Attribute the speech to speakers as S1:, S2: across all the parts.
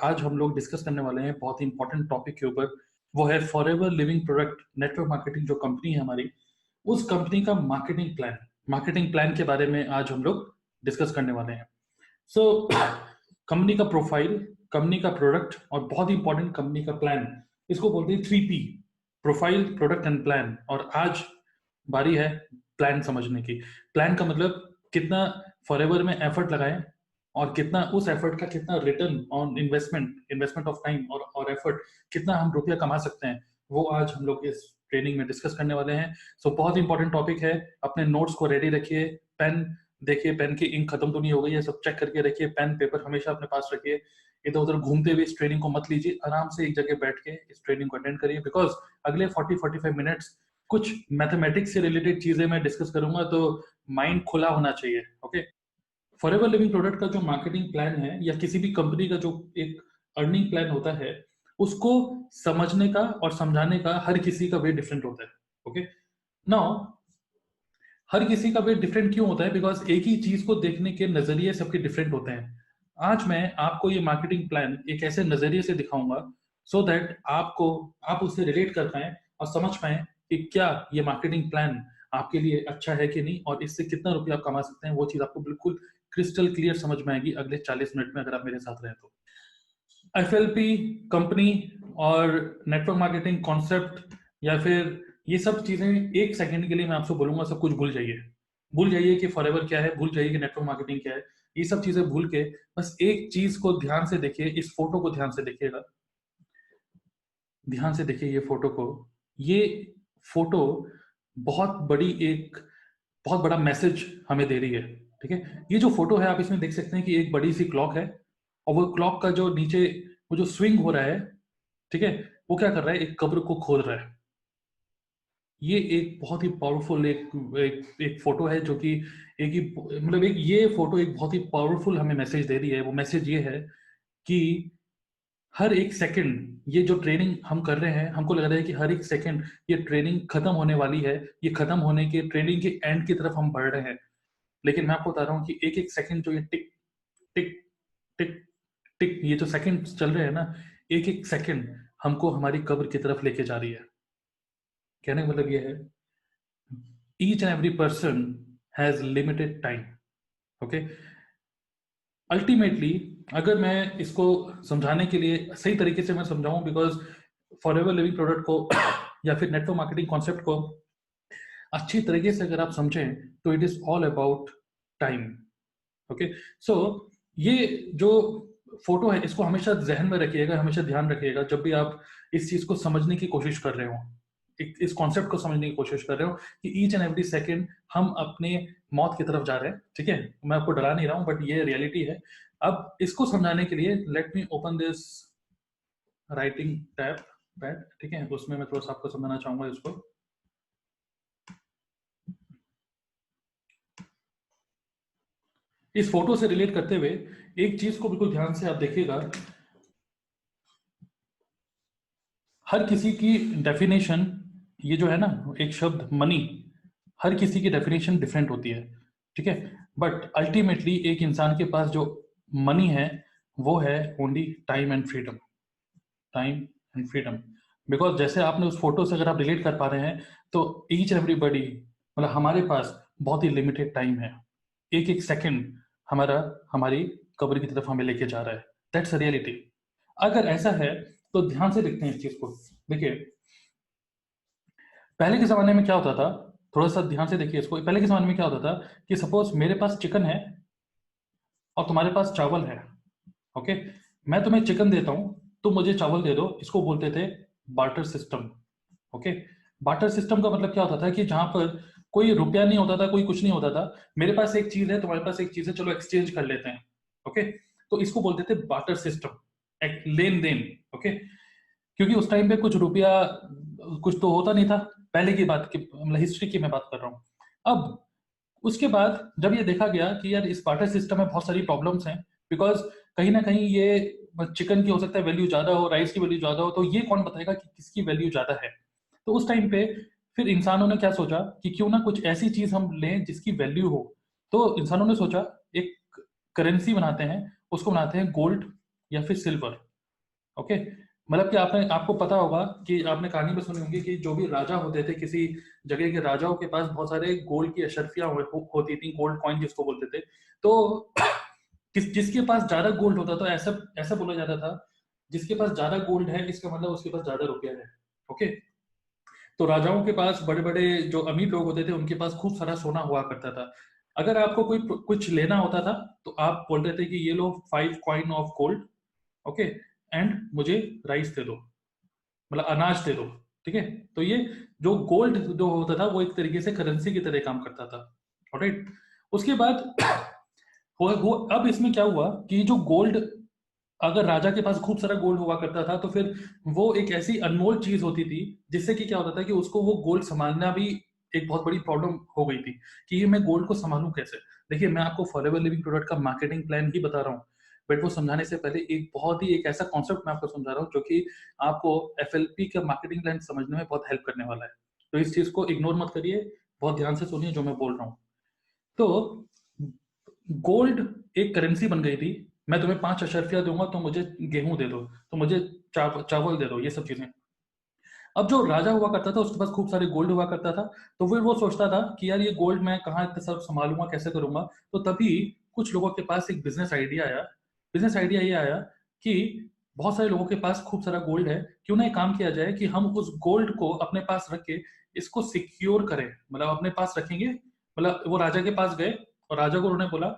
S1: आज हम लोग डिस्कस करने वाले हैं बहुत ही इंपॉर्टेंट टॉपिक के ऊपर। वो है forever living product network marketing. जो कंपनी है हमारी, उस कंपनी का मार्केटिंग प्लान के बारे में आज हम लोग डिस्कस करने वाले हैं। सो कंपनी का प्रोफाइल, कंपनी का प्रोडक्ट और बहुत ही इंपॉर्टेंट कंपनी का प्लान, इसको बोलते हैं 3P: profile, product and plan. और आज बारी है प्लान समझने की। प्लान का मतलब कितना फॉरएवर में एफर्ट लगाएं और कितना उस एफर्ट का कितना return on investment of time और एफर्ट, कितना हम रुपया कमा सकते हैं, वो आज हम लोग इस ट्रेनिंग में डिस्कस करने वाले हैं। सो बहुत इंपॉर्टेंट टॉपिक है। अपने नोट्स को रेडी रखिए, पेन देखिए, पेन की इंक खत्म तो नहीं हो गई है, सब चेक करके रखिए। पेन पेपर हमेशा अपने पास रखिए। इधर उधर घूमते हुए इस ट्रेनिंग को मत लीजिए, आराम से एक जगह बैठ के इस ट्रेनिंग को अटेंड करिए, बिकॉज अगले 40-45 मिनट्स कुछ मैथमेटिक्स से रिलेटेड चीजें मैं डिस्कस करूंगा, तो माइंड खुला होना चाहिए। ओके। फॉरएवर लिविंग प्रोडक्ट का जो मार्केटिंग प्लान है या किसी भी कंपनी का जो एक अर्निंग प्लान होता है, उसको समझने का और समझाने का हर किसी का वे डिफरेंट होता है। ओके। नाउ हर किसी का वे डिफरेंट क्यों होता है? बिकॉज एक ही चीज को देखने के नजरिए सबके डिफरेंट होते हैं। आज मैं आपको ये मार्केटिंग प्लान एक ऐसे नजरिए से दिखाऊंगा सो दैट आप उससे रिलेट कर पाए और समझ पाए कि क्या ये मार्केटिंग प्लान आपके लिए अच्छा है कि नहीं, और इससे कितना रुपया आप कमा सकते हैं। वो चीज आपको बिल्कुल क्रिस्टल क्लियर समझ में आएगी अगले 40 मिनट में, अगर आप मेरे साथ रहे तो। FLP कंपनी और नेटवर्क मार्केटिंग कॉन्सेप्ट या फिर ये सब चीजें एक सेकंड के लिए मैं आपसे बोलूंगा सब कुछ भूल जाइए कि फॉरएवर क्या है, भूल जाइए कि नेटवर्क मार्केटिंग क्या है। ये सब चीजें भूल के बस एक चीज को ध्यान से देखिए, इस फोटो को ध्यान से देखिएगा। ध्यान से देखिए ये फोटो को। ये फोटो बहुत बहुत बड़ा मैसेज हमें दे रही है। ठीक है, ये जो फोटो है आप इसमें देख सकते हैं कि एक बड़ी सी क्लॉक है, और वो क्लॉक का जो नीचे वो जो स्विंग हो रहा है, ठीक है, वो क्या कर रहा है? एक कब्र को खोद रहा है। ये एक बहुत ही पावरफुल एक फोटो है, जो कि एक ही मतलब एक ये फोटो एक बहुत ही पावरफुल हमें मैसेज दे रही है। वो मैसेज ये है कि हर एक सेकंड ये जो ट्रेनिंग हम कर रहे हैं, हमको लग रहा है कि हर एक सेकंड ये ट्रेनिंग खत्म होने वाली है, ये खत्म होने के ट्रेनिंग के एंड की तरफ हम बढ़ रहे हैं। लेकिन मैं आपको बता रहा हूँ कि एक एक सेकंड जो ये टिक टिक टिक टिक, ये जो सेकंड चल रहे हैं ना, एक एक सेकंड हमको हमारी कब्र की तरफ लेके जा रही है। कहने का मतलब ये है, each and every person has limited time. Okay. Ultimately अगर मैं इसको समझाने के लिए सही तरीके से मैं समझाऊं, बिकॉज फॉरएवर लिविंग प्रोडक्ट को या फिर नेटवर्क मार्केटिंग कॉन्सेप्ट को अच्छी तरीके से अगर आप समझें, तो it is all about time. Okay. So ये जो फोटो है, इसको हमेशा जहन में रखिएगा, हमेशा ध्यान रखिएगा जब भी आप इस चीज को समझने की कोशिश कर रहे हो, इस कॉन्सेप्ट को समझने की कोशिश कर रहे हो कि ईच एंड एवरी सेकेंड हम अपने मौत की तरफ जा रहे हैं। ठीक है, मैं आपको डरा नहीं रहा हूं, बट ये रियलिटी है। अब इसको समझाने के लिए let me open this writing tab pad. ठीक है, उसमें मैं थोड़ा सा आपको समझाना चाहूंगा इसको। इस फोटो से रिलेट करते हुए एक चीज को बिल्कुल ध्यान से आप देखिएगा। हर किसी की डेफिनेशन, ये जो है ना एक शब्द मनी, हर किसी की डेफिनेशन डिफरेंट होती है। ठीक है, बट अल्टीमेटली एक इंसान के पास जो मनी है वो है only time and freedom. Time and freedom. Because जैसे आपने उस फोटो से अगर आप रिलेट कर पा रहे हैं, तो ईच एवरीबडी, मतलब हमारे पास बहुत ही लिमिटेड टाइम है। एक एक सेकंड हमारी कब्र की तरफ हमें लेके जा रहा है। That's reality. अगर ऐसा है तो ध्यान से देखते हैं इस चीज को। देखिए, पहले के जमाने में क्या होता था, थोड़ा सा ध्यान से देखिए इसको। पहले के जमाने में क्या होता था कि सपोज मेरे पास चिकन है और तुम्हारे पास चावल है। ओके, मैं तुम्हें चिकन देता हूं, तुम मुझे चावल दे दो। इसको बोलते थे barter system. Okay. Barter system का मतलब क्या होता था कि जहां पर कोई रुपया नहीं होता था, कोई कुछ नहीं होता था। मेरे पास एक चीज है, तुम्हारे पास एक चीज है, चलो एक्सचेंज कर लेते हैं। ओके, तो इसको बोलते थे बार्टर सिस्टम, एक लेन देन। ओके, क्योंकि उस टाइम पे कुछ रुपया कुछ तो होता नहीं था। पहले की बात की, मतलब हिस्ट्री की मैं बात कर रहा हूँ। अब उसके बाद जब ये देखा गया कि यार इस बार्टर सिस्टम में बहुत सारी प्रॉब्लम्स हैं, बिकॉज कहीं ना कहीं ये चिकन की हो सकता है वैल्यू ज्यादा हो, राइस की वैल्यू ज्यादा हो, तो ये कौन बताएगा कि किसकी वैल्यू ज्यादा है। तो उस टाइम पे फिर इंसानों ने क्या सोचा कि क्यों ना कुछ ऐसी चीज हम लें जिसकी वैल्यू हो। तो इंसानों ने सोचा एक करेंसी बनाते हैं, उसको बनाते हैं गोल्ड या फिर सिल्वर। ओके, मतलब कि आपने आपको पता होगा कि आपने कहानी में सुनी होगी कि जो भी राजा होते थे, किसी जगह के राजाओं के पास बहुत सारे गोल्ड की अशर्फियां होती थी, गोल्ड कॉइन जिसको बोलते थे। तो जिसके पास ज्यादा गोल्ड होता था, ऐसा ऐसा बोला जाता था, जिसके पास ज्यादा गोल्ड है इसका मतलब उसके पास ज्यादा रुपया है। ओके, तो राजाओं के पास, बड़े बड़े जो अमीर लोग होते थे उनके पास खूब सारा सोना हुआ करता था। अगर आपको कोई कुछ लेना होता था तो आप बोलते थे कि ये लो 5 coin of gold, okay, and मुझे राइस दे दो, मतलब अनाज दे दो। ठीक है, तो ये जो गोल्ड जो होता था वो एक तरीके से करेंसी की तरह काम करता था। ऑलराइट, उसके बाद अब इसमें क्या हुआ कि जो गोल्ड, अगर राजा के पास खूब सारा गोल्ड हुआ करता था तो फिर वो एक ऐसी अनमोल चीज होती थी जिससे कि क्या होता था कि उसको वो गोल्ड संभालना भी एक बहुत बड़ी प्रॉब्लम हो गई थी कि ये मैं गोल्ड को संभालूं कैसे। देखिए, मैं आपको फॉरएवर लिविंग प्रोडक्ट का मार्केटिंग प्लान ही बता रहा हूँ, बट वो समझाने से पहले एक बहुत ही एक ऐसा कॉन्सेप्ट मैं आपको समझा रहा हूँ जो कि आपको एफएलपी का मार्केटिंग प्लान समझने में बहुत हेल्प करने वाला है। तो इस चीज को इग्नोर मत करिए, बहुत ध्यान से सुनिए जो मैं बोल रहा हूँ। तो गोल्ड एक करेंसी बन गई थी। मैं तुम्हें 5 अशर्फिया दूंगा तो मुझे गेहूं दे दो, तो मुझे चावल दे दो, ये सब चीजें। अब जो राजा हुआ करता था उसके पास खूब सारे गोल्ड हुआ करता था, तो फिर वो सोचता था कि यार ये गोल्ड मैं कहाँ इतना सब संभालूंगा, कैसे करूंगा। तो तभी कुछ लोगों के पास एक बिजनेस आइडिया आया। बिजनेस आइडिया ये आया कि बहुत सारे लोगों के पास खूब सारा गोल्ड है, क्यों ना एक काम किया जाए कि हम उस गोल्ड को अपने पास रख के इसको सिक्योर करें, मतलब अपने पास रखेंगे। मतलब वो राजा के पास गए और राजा को उन्होंने बोला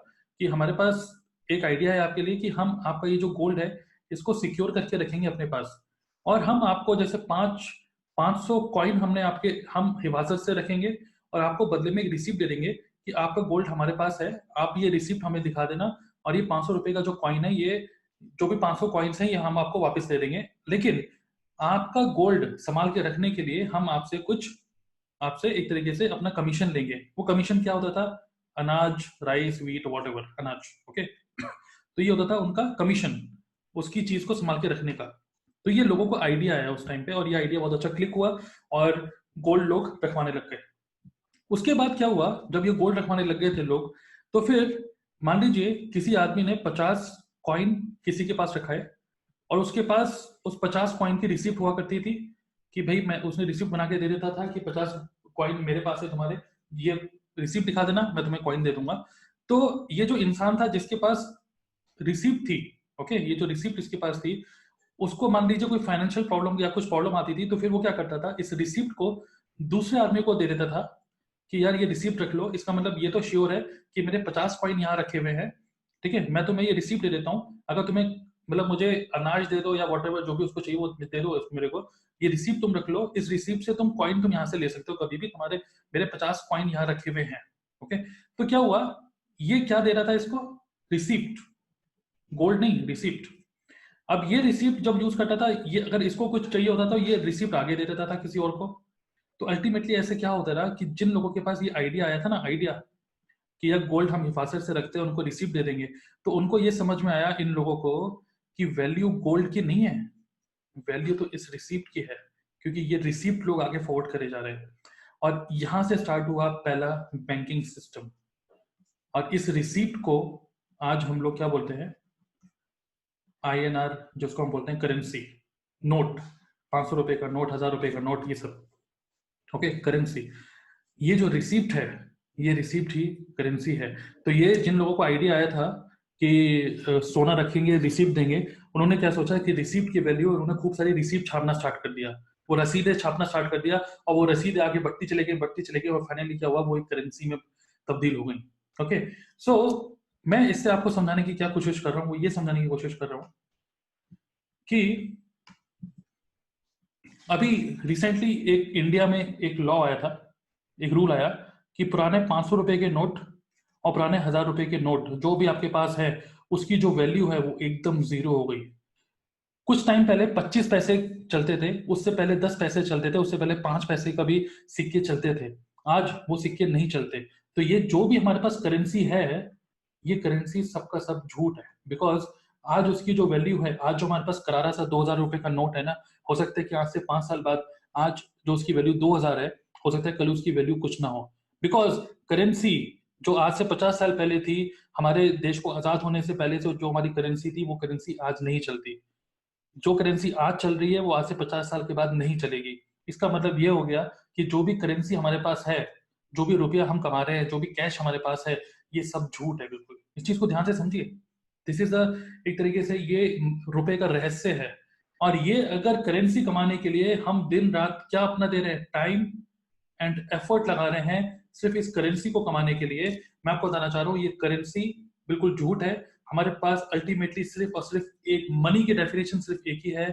S1: कि हमारे पास एक आइडिया है आपके लिए कि हम आपका ये जो गोल्ड है इसको सिक्योर करके रखेंगे अपने पास, और हम आपको जैसे 500 कॉइन हमने आपके हम हिफाजत से रखेंगे, और आपको बदले में एक रिसिप्ट दे देंगे कि आपका गोल्ड हमारे पास है, आप ये रिसिप्ट हमें दिखा देना, और ये 500 रुपए का जो कॉइन है, ये जो भी 500 कॉइन्स हैं ये हम आपको वापस दे देंगे। लेकिन आपका गोल्ड संभाल के रखने के लिए हम आपसे एक तरीके से अपना कमीशन लेंगे। वो कमीशन क्या होता था? अनाज, राइस, वीट, वॉट एवर, अनाज। ओके, तो ये होता था उनका कमीशन, उसकी चीज को संभाल के रखने का। तो ये लोगों को आइडिया आया उस टाइम पे, और ये आइडिया बहुत अच्छा क्लिक हुआ, और गोल्ड लोग रखवाने लग गए। उसके बाद क्या हुआ, जब ये गोल्ड रखवाने लग गए थे लोग, तो फिर मान लीजिए किसी आदमी ने 50 कॉइन किसी के पास रखा है, और उसके पास उस 50 कॉइन की रिसिप्ट हुआ करती थी कि भाई मैं, उसने रिसिप्ट बना के दे देता था कि 50 कॉइन मेरे पास है तुम्हारे, ये रिसिप्ट दिखा देना, मैं तुम्हें कॉइन दे दूंगा। तो ये जो इंसान था जिसके पास रिसिप्ट थी, ओके, ये जो रिसिप्ट इसके पास थी, उसको मान लीजिए कोई फाइनेंशियल प्रॉब्लम या कुछ प्रॉब्लम आती थी, तो फिर वो क्या करता था, इस रिसिप्ट को दूसरे आदमी को दे देता था कि यार ये रिसिप्ट रख लो, इसका मतलब ये तो श्योर है कि मेरे 50 कॉइन यहाँ रखे हुए हैं। ठीक है, मैं तुम्हें ये रिसिप्ट दे देता हूँ, अगर तुम्हें, मतलब मुझे अनाज दे दो या वॉट एवर जो भी उसको चाहिए वो दे दो मेरे को, ये रिसिप्ट तुम रख लो, इस रिसिप्ट से तुम कॉइन तुम यहाँ से ले सकते हो कभी भी, तुम्हारे मेरे 50 कॉइन यहाँ रखे हुए हैं। ओके, तो क्या हुआ, ये क्या दे रहा था इसको? रिसिप्ट, गोल्ड नहीं, रिसिप्ट। अब ये रिसिप्ट जब यूज करता था, ये अगर इसको कुछ चाहिए होता तो ये रिसिप्ट आगे दे देता था किसी और को। तो अल्टीमेटली ऐसे क्या होता रहा कि जिन लोगों के पास ये आइडिया आया था ना, आइडिया कि यार गोल्ड हम हिफाजत से रखते हैं, उनको रिसिप्ट दे देंगे, तो उनको ये समझ में आया इन लोगों को कि वैल्यू गोल्ड की नहीं है, वैल्यू तो इस रिसिप्ट की है, क्योंकि ये रिसिप्ट लोग आगे फॉरवर्ड करे जा रहे हैं। और यहां से स्टार्ट हुआ पहला बैंकिंग सिस्टम। और इस रिसिप्ट को आज हम लोग क्या बोलते हैं? आईएनआर, जिसको हम बोलते हैं करेंसी, नोट, 500 रुपए का नोट, 1000 रुपए का नोट, ये सब। Okay, currency. ये जो रिसिप्ट है, ये रिसिप्ट ही करेंसी है। तो ये जिन लोगों को आइडिया आया था कि सोना रखेंगे, रिसिप्ट देंगे, उन्होंने क्या सोचा कि रिसिप्ट की वैल्यू, उन्होंने खूब सारी रिसिप्ट छापना स्टार्ट कर दिया, वो रसीदें छापना स्टार्ट कर दिया, और वो रसीदें आगे बढ़ती चले गई, बढ़ती चले गई, और फाइनली क्या हुआ, वो एक करेंसी में तब्दील हो गई। ओके, सो मैं इससे आपको समझाने की क्या कोशिश कर रहा हूँ, वो ये समझाने की कोशिश कर रहा हूँ कि अभी रिसेंटली एक इंडिया में एक लॉ आया था, एक रूल आया कि पुराने 500 रुपए के नोट और पुराने 1000 रुपए के नोट जो भी आपके पास है, उसकी जो वैल्यू है वो एकदम जीरो हो गई। कुछ टाइम पहले 25 पैसे चलते थे, उससे पहले 10 पैसे चलते थे, उससे पहले 5 पैसे का भी सिक्के चलते थे। आज वो सिक्के नहीं चलते। तो ये जो भी हमारे पास करेंसी है, ये करेंसी सबका सब झूठ है। बिकॉज आज उसकी जो वैल्यू है, आज जो हमारे पास करारा सा 2000 रुपए का नोट है ना, हो सकता है कि आज से 5 साल बाद आज जो उसकी वैल्यू 2000 है, हो सकता है कल उसकी वैल्यू कुछ ना हो। बिकॉज करेंसी जो आज से 50 साल पहले थी, हमारे देश को आजाद होने से पहले से जो हमारी करेंसी थी, वो करेंसी आज नहीं चलती। जो करेंसी आज चल रही है वो आज से 50 साल के बाद नहीं चलेगी। इसका मतलब ये हो गया कि जो भी करेंसी हमारे पास है, जो भी रुपया हम कमा रहे हैं, जो भी कैश हमारे पास है, ये सब झूठ है बिल्कुल। इस चीज को ध्यान से समझिए। दिस इज द, एक तरीके से ये रुपए का रहस्य है। और ये अगर करेंसी कमाने के लिए हम दिन रात क्या अपना दे रहे हैं, टाइम एंड एफर्ट लगा रहे हैं सिर्फ इस करेंसी को कमाने के लिए, मैं आपको बताना चाह रहा हूँ ये करेंसी बिल्कुल झूठ है। हमारे पास अल्टीमेटली सिर्फ और सिर्फ एक मनी की डेफिनेशन सिर्फ एक ही है,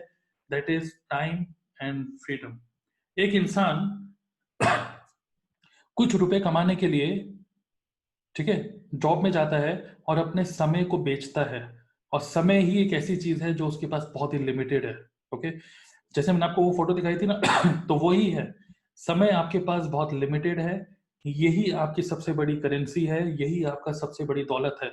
S1: that is time and freedom. एक इंसान कुछ रुपए कमाने के लिए, ठीक है, जॉब में जाता है और अपने समय को बेचता है। और समय ही एक ऐसी चीज है जो उसके पास बहुत ही लिमिटेड है। ओके, जैसे मैंने आपको वो फोटो दिखाई थी ना तो वही है, समय आपके पास बहुत लिमिटेड है। यही आपकी सबसे बड़ी करेंसी है, यही आपका सबसे बड़ी दौलत है।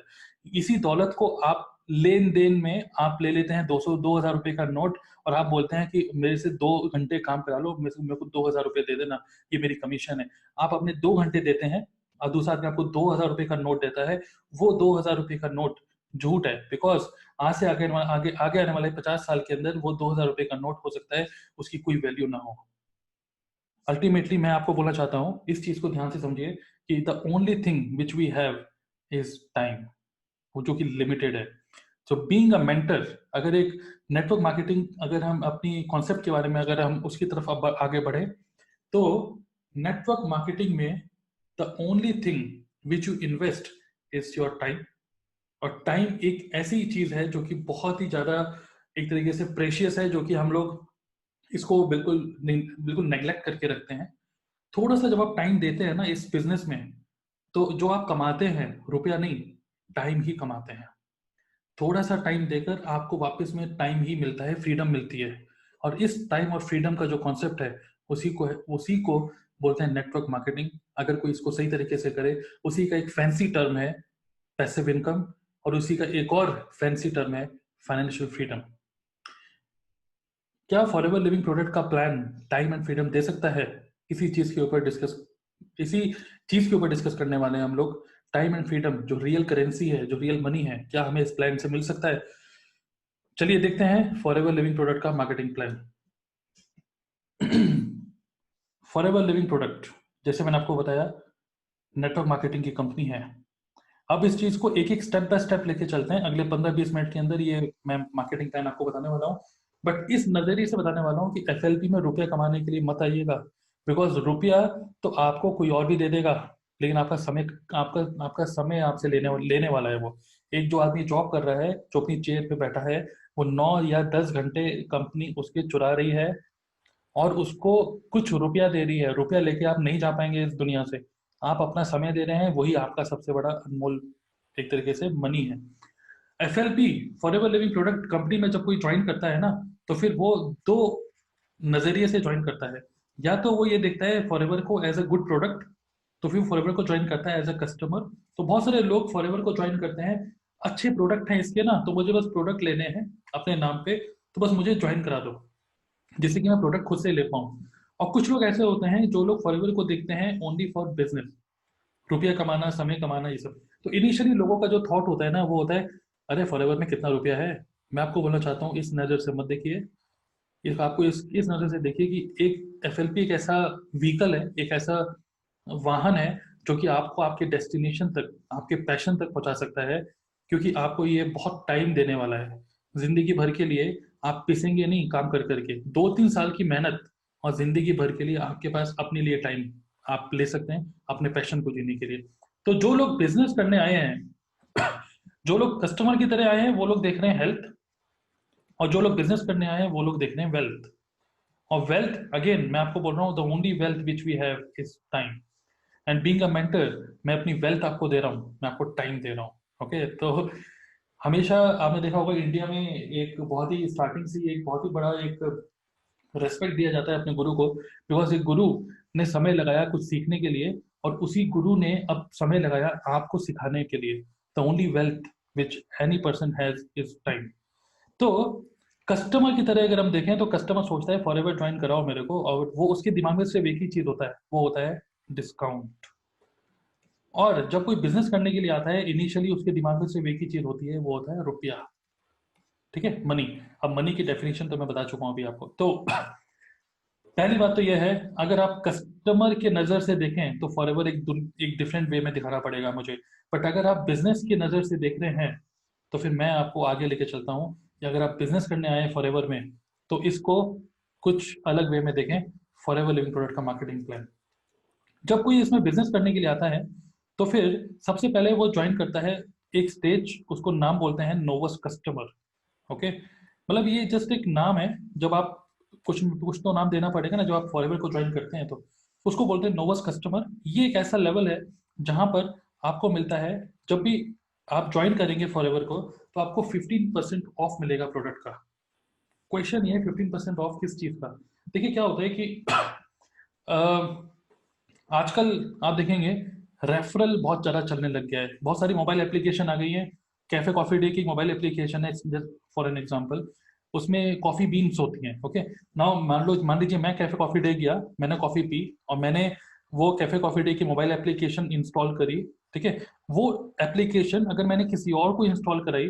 S1: इसी दौलत को आप लेन देन में आप ले लेते हैं 200-2000 रुपए का नोट, और आप बोलते हैं कि मेरे से 2 घंटे काम करा लो, मेरे को 2000 रुपए दे देना, ये मेरी कमीशन है। आप अपने 2 घंटे देते हैं और दूसरा आदमी आपको 2000 रुपए का नोट देता है। वो 2000 रुपए का नोट झूठ है, बिकॉज आज से आगे आगे आगे आने वाले 50 साल के अंदर वो 2000 रुपए का नोट हो सकता है उसकी कोई वैल्यू ना हो। अल्टीमेटली मैं आपको बोलना चाहता हूँ, इस चीज को ध्यान से समझिए कि the only thing which we have is time, वो जो कि लिमिटेड है। सो बीइंग अ मेंटर, अगर एक नेटवर्क मार्केटिंग, अगर हम अपनी कॉन्सेप्ट के बारे में अगर हम उसकी तरफ अब आगे बढ़े, तो नेटवर्क मार्केटिंग में the only thing which you invest is your time. और टाइम एक ऐसी चीज है जो कि बहुत ही ज्यादा एक तरीके से प्रेशियस है, जो कि हम लोग इसको बिल्कुल नेग्लेक्ट करके रखते हैं। थोड़ा सा जब आप टाइम देते हैं ना इस बिजनेस में, तो जो आप कमाते हैं रुपया नहीं, टाइम ही कमाते हैं। थोड़ा सा टाइम देकर आपको वापस में टाइम ही मिलता है, फ्रीडम मिलती है। और इस टाइम और फ्रीडम का जो कॉन्सेप्ट है, उसी को बोलते हैं नेटवर्क मार्केटिंग। अगर कोई इसको सही तरीके से करे, उसी का एक फैंसी टर्म है पैसिव इनकम, और उसी का एक और फैंसी टर्म है फाइनेंशियल फ्रीडम। क्या फॉरएवर लिविंग प्रोडक्ट का प्लान टाइम एंड फ्रीडम दे सकता है? इसी चीज के ऊपर डिस्कस इसी चीज के ऊपर डिस्कस करने वाले हैं हम लोग। टाइम एंड फ्रीडम जो रियल करेंसी है, जो रियल मनी है, क्या हमें इस प्लान से मिल सकता है? चलिए देखते हैं फॉरएवर लिविंग प्रोडक्ट का marketing plan. Forever living product, जैसे मैंने आपको बताया, नेटवर्क मार्केटिंग की कंपनी है। अब इस चीज को एक एक स्टेप बाय स्टेप लेके चलते हैं। अगले 15-20 मिनट के अंदर ये मैं मार्केटिंग प्लान आपको बताने वाला हूँ। बट इस नजरिए से बताने वाला हूँ कि एफएलपी में रुपया कमाने के लिए मत आइएगा। बिकॉज रुपया तो आपको कोई और भी दे देगा, लेकिन आपका आपका समय आपसे लेने वाला है वो। एक जो आदमी जॉब कर रहा है, जो अपनी चेयर पे बैठा है, वो 9 या 10 घंटे कंपनी उसके चुरा रही है, और उसको कुछ रुपया दे रही है। रुपया लेके आप नहीं जा पाएंगे इस दुनिया से। आप अपना समय दे रहे हैं, वही आपका सबसे बड़ा अनमोल एक तरीके से मनी है। FLP, forever living product company में जब कोई ज्वाइन करता है ना, तो फिर वो दो नजरिए से ज्वाइन करता है। या तो वो ये देखता है फॉरएवर को एज अ गुड प्रोडक्ट, तो फिर फॉरएवर को ज्वाइन करता है एज अ कस्टमर। तो बहुत सारे लोग फॉरएवर को ज्वाइन करते हैं, अच्छे प्रोडक्ट हैं इसके ना, तो मुझे बस प्रोडक्ट लेने हैं अपने नाम पे, तो बस मुझे ज्वाइन करा दो, जिससे कि मैं प्रोडक्ट खुद से ले पाऊँ। और कुछ लोग ऐसे होते हैं जो लोग फॉरएवर को देखते हैं ओनली फॉर बिजनेस, रुपया कमाना, समय कमाना, ये सब। तो इनिशियली लोगों का जो थॉट होता है ना, वो होता है अरे फॉरएवर में कितना रुपया है। मैं आपको बोलना चाहता हूँ इस नज़र से मत देखिए। आपको इस नज़र से देखिए कि एक एफएलपी एक ऐसा व्हीकल है, एक ऐसा वाहन है, जो कि आपको आपके डेस्टिनेशन तक, आपके पैशन तक पहुंचा सकता है। क्योंकि आपको ये बहुत टाइम देने वाला है जिंदगी भर के लिए। आप पिसेंगे नहीं काम कर करके, 2-3 साल की मेहनत, और जिंदगी भर के लिए आपके पास अपने लिए टाइम आप ले सकते हैं अपने पैशन को जीने के लिए। तो जो लोग बिजनेस करने आए हैं, जो लोग कस्टमर की तरह आए हैं, वो लोग देख रहे हैं हेल्थ, और जो लोग बिजनेस करने आए हैं वो लोग देख रहे हैं वेल्थ। और वेल्थ, अगेन मैं आपको बोल रहा हूँ, the only wealth which we have is time. And being a mentor, मैं अपनी वेल्थ आपको दे रहा हूँ, मैं आपको टाइम दे रहा हूँ। ओके, तो हमेशा आपने देखा होगा इंडिया में एक बहुत ही स्टार्टिंग से एक बहुत ही बड़ा एक रेस्पेक्ट दिया जाता है अपने गुरु को, बिकॉज एक गुरु ने समय लगाया कुछ सीखने के लिए, और उसी गुरु ने अब समय लगाया आपको सिखाने के लिए। The only wealth which any person has is time. तो कस्टमर की तरह अगर हम देखें, तो कस्टमर सोचता है फॉरएवर ज्वाइन कराओ मेरे को, और वो उसके दिमाग में सिर्फ एक ही चीज होता है, वो होता है डिस्काउंट। और जब कोई बिजनेस करने के लिए आता है, इनिशियली उसके दिमाग में सिर्फ एक ही चीज होती है, वो होता है रुपया। ठीक है, मनी। अब मनी की डेफिनेशन तो मैं बता चुका हूं अभी आपको। तो पहली बात तो यह है, अगर आप कस्टमर के नजर से देखें तो फॉरएवर एक डिफरेंट वे में दिखाना पड़ेगा मुझे। बट अगर आप बिजनेस की नजर से देख रहे हैं तो फिर मैं आपको आगे लेके चलता हूँ कि अगर आप बिजनेस करने आए हैं फॉरएवर में तो इसको कुछ अलग वे में देखें। फॉरएवर लिविंग प्रोडक्ट का मार्केटिंग प्लान, जब कोई इसमें बिजनेस करने के लिए आता है तो फिर सबसे पहले वो ज्वाइन करता है एक स्टेज, उसको नाम बोलते हैं नोवस कस्टमर। ओके, मतलब ये जस्ट एक नाम है। जब आप कुछ कुछ तो नाम देना पड़ेगा ना, जब आप फॉरएवर को ज्वाइन करते हैं तो उसको बोलते हैं नोवस कस्टमर। ये एक ऐसा लेवल है जहां पर आपको मिलता है, जब भी आप ज्वाइन करेंगे फॉरएवर को तो आपको 15% ऑफ मिलेगा प्रोडक्ट का। क्वेश्चन ये है 15% ऑफ किस चीज का? देखिए क्या होता है कि आजकल आप देखेंगे रेफरल बहुत ज़्यादा चलने लग गया है। बहुत सारी मोबाइल एप्लीकेशन आ गई है। कैफे कॉफी डे की मोबाइल एप्लीकेशन है फॉर एन एग्जांपल, उसमें कॉफी बीन्स होती हैं। ओके, नाउ मान लीजिए मैं कैफे कॉफी डे गया, मैंने कॉफी पी और मैंने वो कैफे कॉफी डे की मोबाइल एप्लीकेशन इंस्टॉल करी। ठीक है, वो एप्लीकेशन अगर मैंने किसी और को इंस्टॉल कराई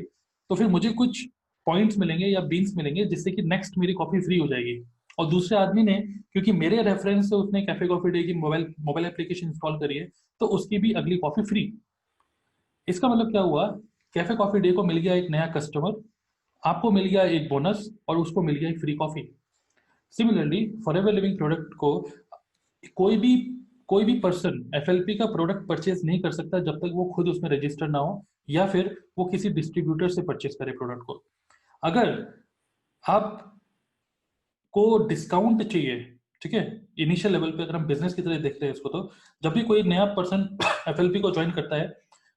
S1: तो फिर मुझे कुछ पॉइंट्स मिलेंगे या बीन्स मिलेंगे जिससे कि नेक्स्ट मेरी कॉफी फ्री हो जाएगी। और दूसरे आदमी ने, क्योंकि मेरे रेफरेंस से उसने कैफे कॉफी डे की मोबाइल मोबाइल एप्लीकेशन इंस्टॉल करी है, तो उसकी भी अगली कॉफी फ्री। इसका मतलब क्या हुआ? कैफे कॉफी डे को मिल गया एक नया कस्टमर, आपको मिल गया एक बोनस और उसको मिल गया एक free coffee. Similarly forever living product को कोई भी कोई भी पर्सन एफएलपी का प्रोडक्ट परचेज नहीं कर सकता जब तक वो खुद उसमें रजिस्टर ना हो या फिर वो किसी डिस्ट्रीब्यूटर से परचेज करे प्रोडक्ट को। अगर आप को डिस्काउंट चाहिए, ठीक है, इनिशियल लेवल पे अगर हम बिजनेस की तरह देखते हैं इसको, तो जब भी कोई नया पर्सन एफएलपी को ज्वाइन करता है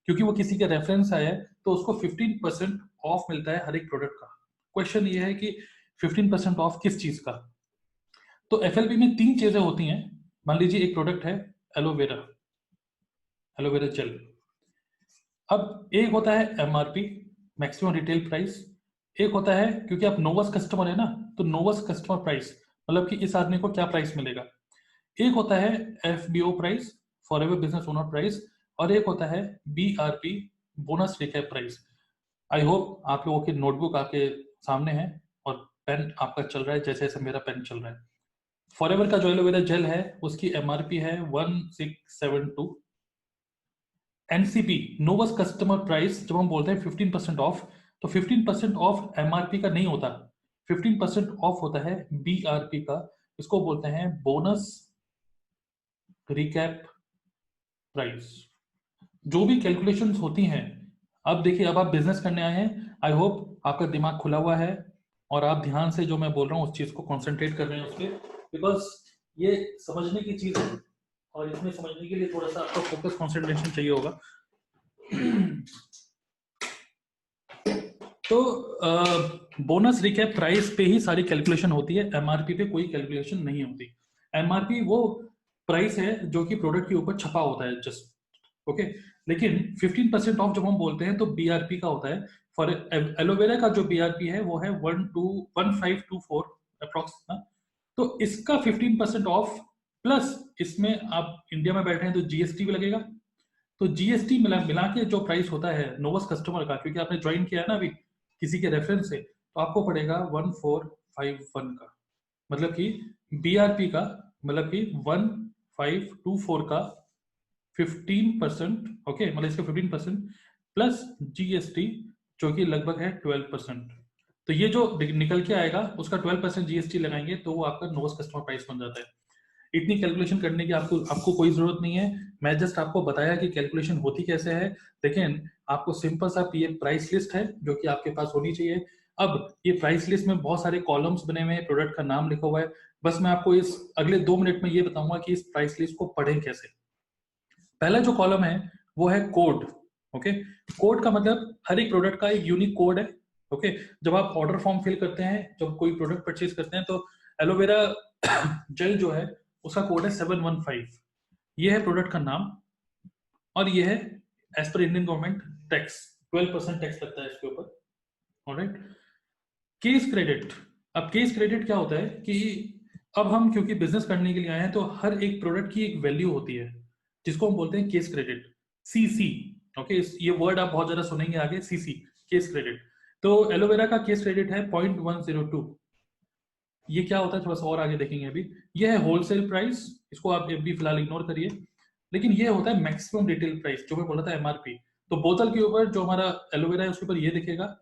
S1: क्योंकि वो किसी के रेफरेंस आया है तो उसको 15% ऑफ मिलता है हर एक प्रोडक्ट का। क्वेश्चन ये है कि 15% ऑफ किस चीज का? तो एफएलपी में तीन चीजें होती हैं। मान लीजिए एक प्रोडक्ट है एलोवेरा, एलोवेरा जेल। अब एक होता है एमआरपी, मैक्सिमम रिटेल प्राइस। एक होता है, क्योंकि आप नोवस कस्टमर है ना, तो नोवस कस्टमर प्राइस मतलब कि इस आदमी को क्या प्राइस मिलेगा। एक होता है FBO price, for ever business owner price. और एक होता है BRP, bonus recap price. I hope आप लोगों की नोटबुक आपके सामने है और पेन आपका चल रहा है जैसे जैसे मेरा पेन चल रहा है। फॉर एवर का जो एलोवेरा जेल है उसकी एमआरपी है 1672। एनसीपी, नोवस कस्टमर प्राइस, जब हम बोलते हैं 15% ऑफ, तो 15% ऑफ एमआरपी का नहीं होता, 15% ऑफ होता है बीआरपी का। इसको बोलते हैं बोनस रिकैप प्राइस। जो भी कैलकुलेशंस होती हैं, अब देखिए, अब आप बिजनेस करने आए हैं, आई होप आपका दिमाग खुला हुआ है और आप ध्यान से जो मैं बोल रहा हूँ उस चीज को कॉन्सेंट्रेट कर रहे हैं उस पर, बिकॉज ये समझने की चीज है और इसमें समझने के लिए थोड़ा सा आपका फोकस कॉन्सेंट्रेशन चाहिए होगा। तो बोनस रिकैप प्राइस पे ही सारी कैलकुलेशन होती है, एमआरपी पे कोई कैलकुलेशन नहीं होती। एमआरपी वो प्राइस है जो कि प्रोडक्ट के ऊपर छपा होता है जस्ट। ओके, लेकिन 15% ऑफ जब हम बोलते हैं तो बीआरपी का होता है। फॉर एलोवेरा का जो बीआरपी है वो है 1524 अप्रोक्स ना। तो इसका 15% ऑफ प्लस इसमें आप इंडिया में बैठे हैं तो जीएसटी भी लगेगा। तो जीएसटी मिला मिला के जो प्राइस होता है नोवस कस्टमर का, क्योंकि आपने ज्वाइन किया है ना अभी किसी के रेफरेंस से, तो आपको पड़ेगा 1451 का। मतलब कि बीआरपी का, मतलब कि 1524 का 15%। ओके, मतलब इसका 15% प्लस जीएसटी जो कि लगभग है 12%। तो ये जो निकल के आएगा उसका 12% जीएसटी लगाएंगे तो वो आपका नोवस कस्टमर प्राइस बन जाता है। इतनी कैलकुलेशन करने की आपको आपको कोई जरूरत नहीं है। मैं जस्ट आपको बताया कि कैलकुलेशन होती कैसे है, लेकिन आपको सिंपल सा ये प्राइस लिस्ट है जो कि आपके पास होनी चाहिए। अब ये प्राइस लिस्ट में बहुत सारे कॉलम्स बने हुए हैं, प्रोडक्ट का नाम लिखा हुआ है। बस मैं आपको इस अगले 2 मिनट में ये बताऊंगा कि इस प्राइस लिस्ट को पढ़ें कैसे। पहला जो कॉलम है वो है कोड। ओके, कोड का मतलब हर एक प्रोडक्ट का एक यूनिक कोड है। ओके, जब आप ऑर्डर फॉर्म फिल करते हैं, जब कोई प्रोडक्ट परचेज करते हैं, तो एलोवेरा जेल जो है उसका कोड है 715। ये है प्रोडक्ट का नाम और ये है as per Indian government tax, 12% tax लगता है इसके ऊपर। Alright, case credit. अब केस क्रेडिट क्या होता है कि अब हम क्योंकि बिजनेस करने के लिए आए हैं तो हर एक प्रोडक्ट की एक वैल्यू होती है जिसको हम बोलते हैं केस क्रेडिट, सीसी। ओके, ये वर्ड आप बहुत ज्यादा सुनेंगे आगे, सीसी, केस क्रेडिट। तो एलोवेरा का केस क्रेडिट है 0.102। ये क्या होता है थोड़ा सा और आगे देखेंगे अभी। ये है होलसेल प्राइस, इसको आप अभी फिलहाल इग्नोर करिए। लेकिन ये होता है मैक्सिमम रिटेल प्राइस, जो मैं बोला था एमआरपी। तो बोतल के ऊपर जो हमारा एलोवेरा है उसके ऊपर ये दिखेगा।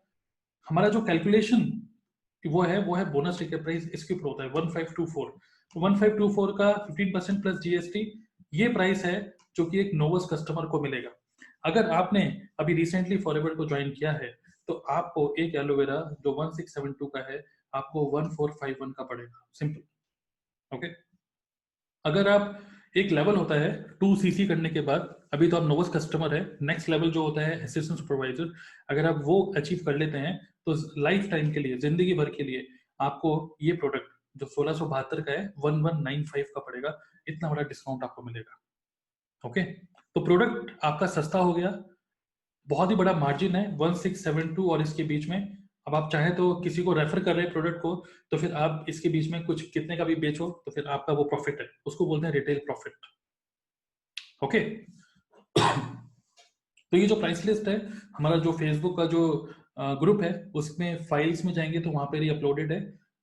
S1: हमारा जो कैलकुलेशन वो है बोनस टिकट प्राइस, इसके ऊपर होता है 1524। तो 1524 का 15% प्लस जीएसटी, ये प्राइस है जो कि एक नोवस कस्टमर को मिलेगा। अगर आपने अभी रिसेंटली फॉरएवर को ज्वाइन किया है तो आपको एक एलोवेरा जो 1672 का है आपको 1451 का पड़ेगा, सिंपल। ओके। अगर आप एक लेवल होता है 2 सीसी करने के बाद, अभी तो आप नोवस कस्टमर है, नेक्स्ट लेवल जो होता है असिस्टेंट सुपरवाइजर, अगर आप वो अचीव कर लेते हैं तो लाइफ टाइम के लिए, जिंदगी भर के लिए आपको ये प्रोडक्ट जो 1672 का है 1195 का पड़ेगा। इतना बड़ा डिस्काउंट आपको मिलेगा। ओके। तो प्रोडक्ट आपका सस्ता हो गया, बहुत ही बड़ा मार्जिन है 1672 और इसके बीच में। अब आप चाहे तो किसी को रेफर कर रहे हैं प्रोडक्ट को, तो फिर आप इसके बीच में कुछ कितने का भी बेचो तो फिर आपका वो प्रॉफिट है, उसको बोलते हैं रिटेल प्रॉफिट। ओके। तो ये जो प्राइस लिस्ट है, हमारा जो फेसबुक का जो ग्रुप है उसमें फाइल्स में जाएंगे तो वहां पर ही अपलोडेड है,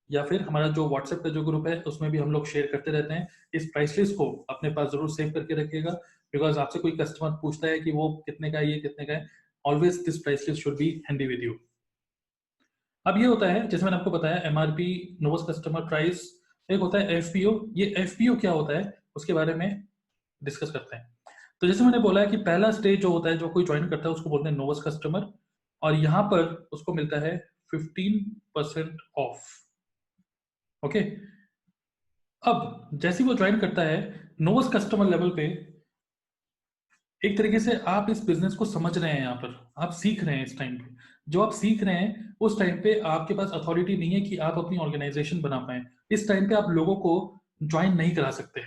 S1: या फिर हमारा जो व्हाट्सएप का जो ग्रुप है उसमें भी हम लोग शेयर करते रहते हैं। इस प्राइस लिस्ट को अपने पास जरूर सेव करके रखिएगा, बिकॉज आपसे कोई कस्टमर पूछता है कि वो कितने का है, ये कितने का है, always this price list should be handy with you. अब ये होता है जैसे मैंने आपको बताया एमआरपी, नोवस कस्टमर प्राइस, एक होता है एफपीओ। ये एफपीओ क्या होता है उसके बारे में डिस्कस करते हैं। तो जैसे मैंने बोला है कि पहला स्टेज जो होता है, जो कोई ज्वाइन करता है उसको बोलते हैं नोवस कस्टमर, और यहाँ पर उसको मिलता है 15% ऑफ। ओके। अब जैसे ही वो ज्वाइन करता है नोवस कस्टमर लेवल पे, एक तरीके से आप इस बिजनेस को समझ रहे हैं, यहाँ पर आप सीख रहे हैं। इस टाइम पे जो आप सीख रहे हैं उस टाइम पे आपके पास अथॉरिटी नहीं है कि आप अपनी ऑर्गेनाइजेशन बना पाए। इस टाइम पे आप लोगों को ज्वाइन नहीं करा सकते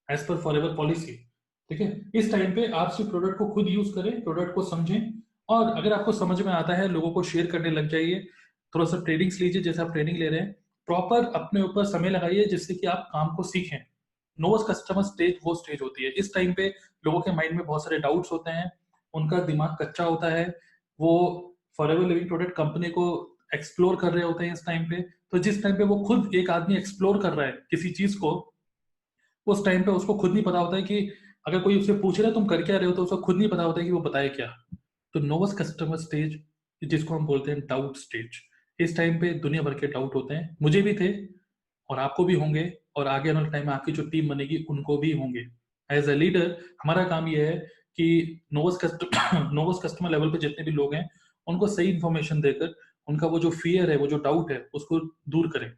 S1: एज पर फॉरएवर पॉलिसी। ठीक है। इस टाइम पे आप सिर्फ प्रोडक्ट को खुद यूज करें, प्रोडक्ट को समझें, और अगर आपको समझ में आता है लोगों को शेयर करने लग जाइए। थोड़ा सा ट्रेनिंग्स लीजिए, जैसे आप ट्रेनिंग ले रहे हैं, प्रॉपर अपने ऊपर समय लगाइए जिससे कि आप काम को सीखें। नोवस कस्टमर स्टेज वो स्टेज होती है, इस टाइम पे लोगों के माइंड में बहुत सारे डाउट्स होते हैं, उनका दिमाग कच्चा होता है, वो फॉरएवर लिविंग प्रोडक्ट कंपनी को एक्सप्लोर कर रहे होते हैं इस टाइम पे। तो जिस टाइम पे वो खुद एक आदमी एक्सप्लोर कर रहा है किसी चीज को, उस टाइम पे उसको खुद नहीं पता होता है कि अगर कोई उससे पूछ रहा है तुम कर क्या रहे हो, तो उसको खुद नहीं पता होता है कि वो बताए क्या। तो नोवस कस्टमर स्टेज, जिसको हम बोलते हैं डाउट स्टेज, इस टाइम पे दुनिया भर के डाउट होते हैं, मुझे भी थे और आपको भी होंगे, और आगे आने वाले टाइम में आपकी जो टीम बनेगी उनको भी होंगे। एज अ लीडर हमारा काम यह है कि नोवस कस्टमर लेवल पे जितने भी लोग हैं उनको सही इंफॉर्मेशन देकर उनका वो जो फियर है, वो जो डाउट है, उसको दूर करें।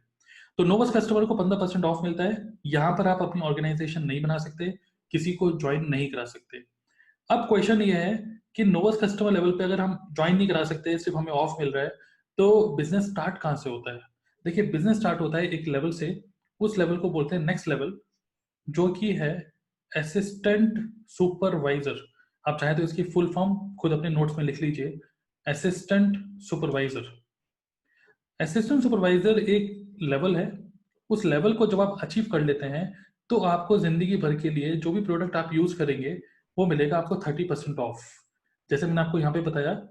S1: तो नोवस कस्टमर को 15% ऑफ मिलता है। यहाँ पर आप अपनी ऑर्गेनाइजेशन नहीं बना सकते, किसी को ज्वाइन नहीं करा सकते। अब क्वेश्चन ये है कि नोवस कस्टमर लेवल पे अगर हम ज्वाइन नहीं करा सकते, सिर्फ हमें ऑफ मिल रहा है, तो बिजनेस स्टार्ट कहाँ से होता है? देखिए, बिजनेस स्टार्ट होता है एक लेवल से, उस लेवल को बोलते हैं नेक्स्ट लेवल, जो कि है असिस्टेंट सुपरवाइजर। आप चाहे तो इसकी फुल फॉर्म खुद अपने नोट्स में लिख लीजिए, असिस्टेंट सुपरवाइजर। असिस्टेंट सुपरवाइजर एक लेवल है, उस लेवल को जब आप अचीव कर लेते हैं तो आपको जिंदगी भर के लिए जो भी प्रोडक्ट आप यूज करेंगे वो मिलेगा आपको 30% ऑफ। जैसे मैंने आपको यहाँ पे बताया,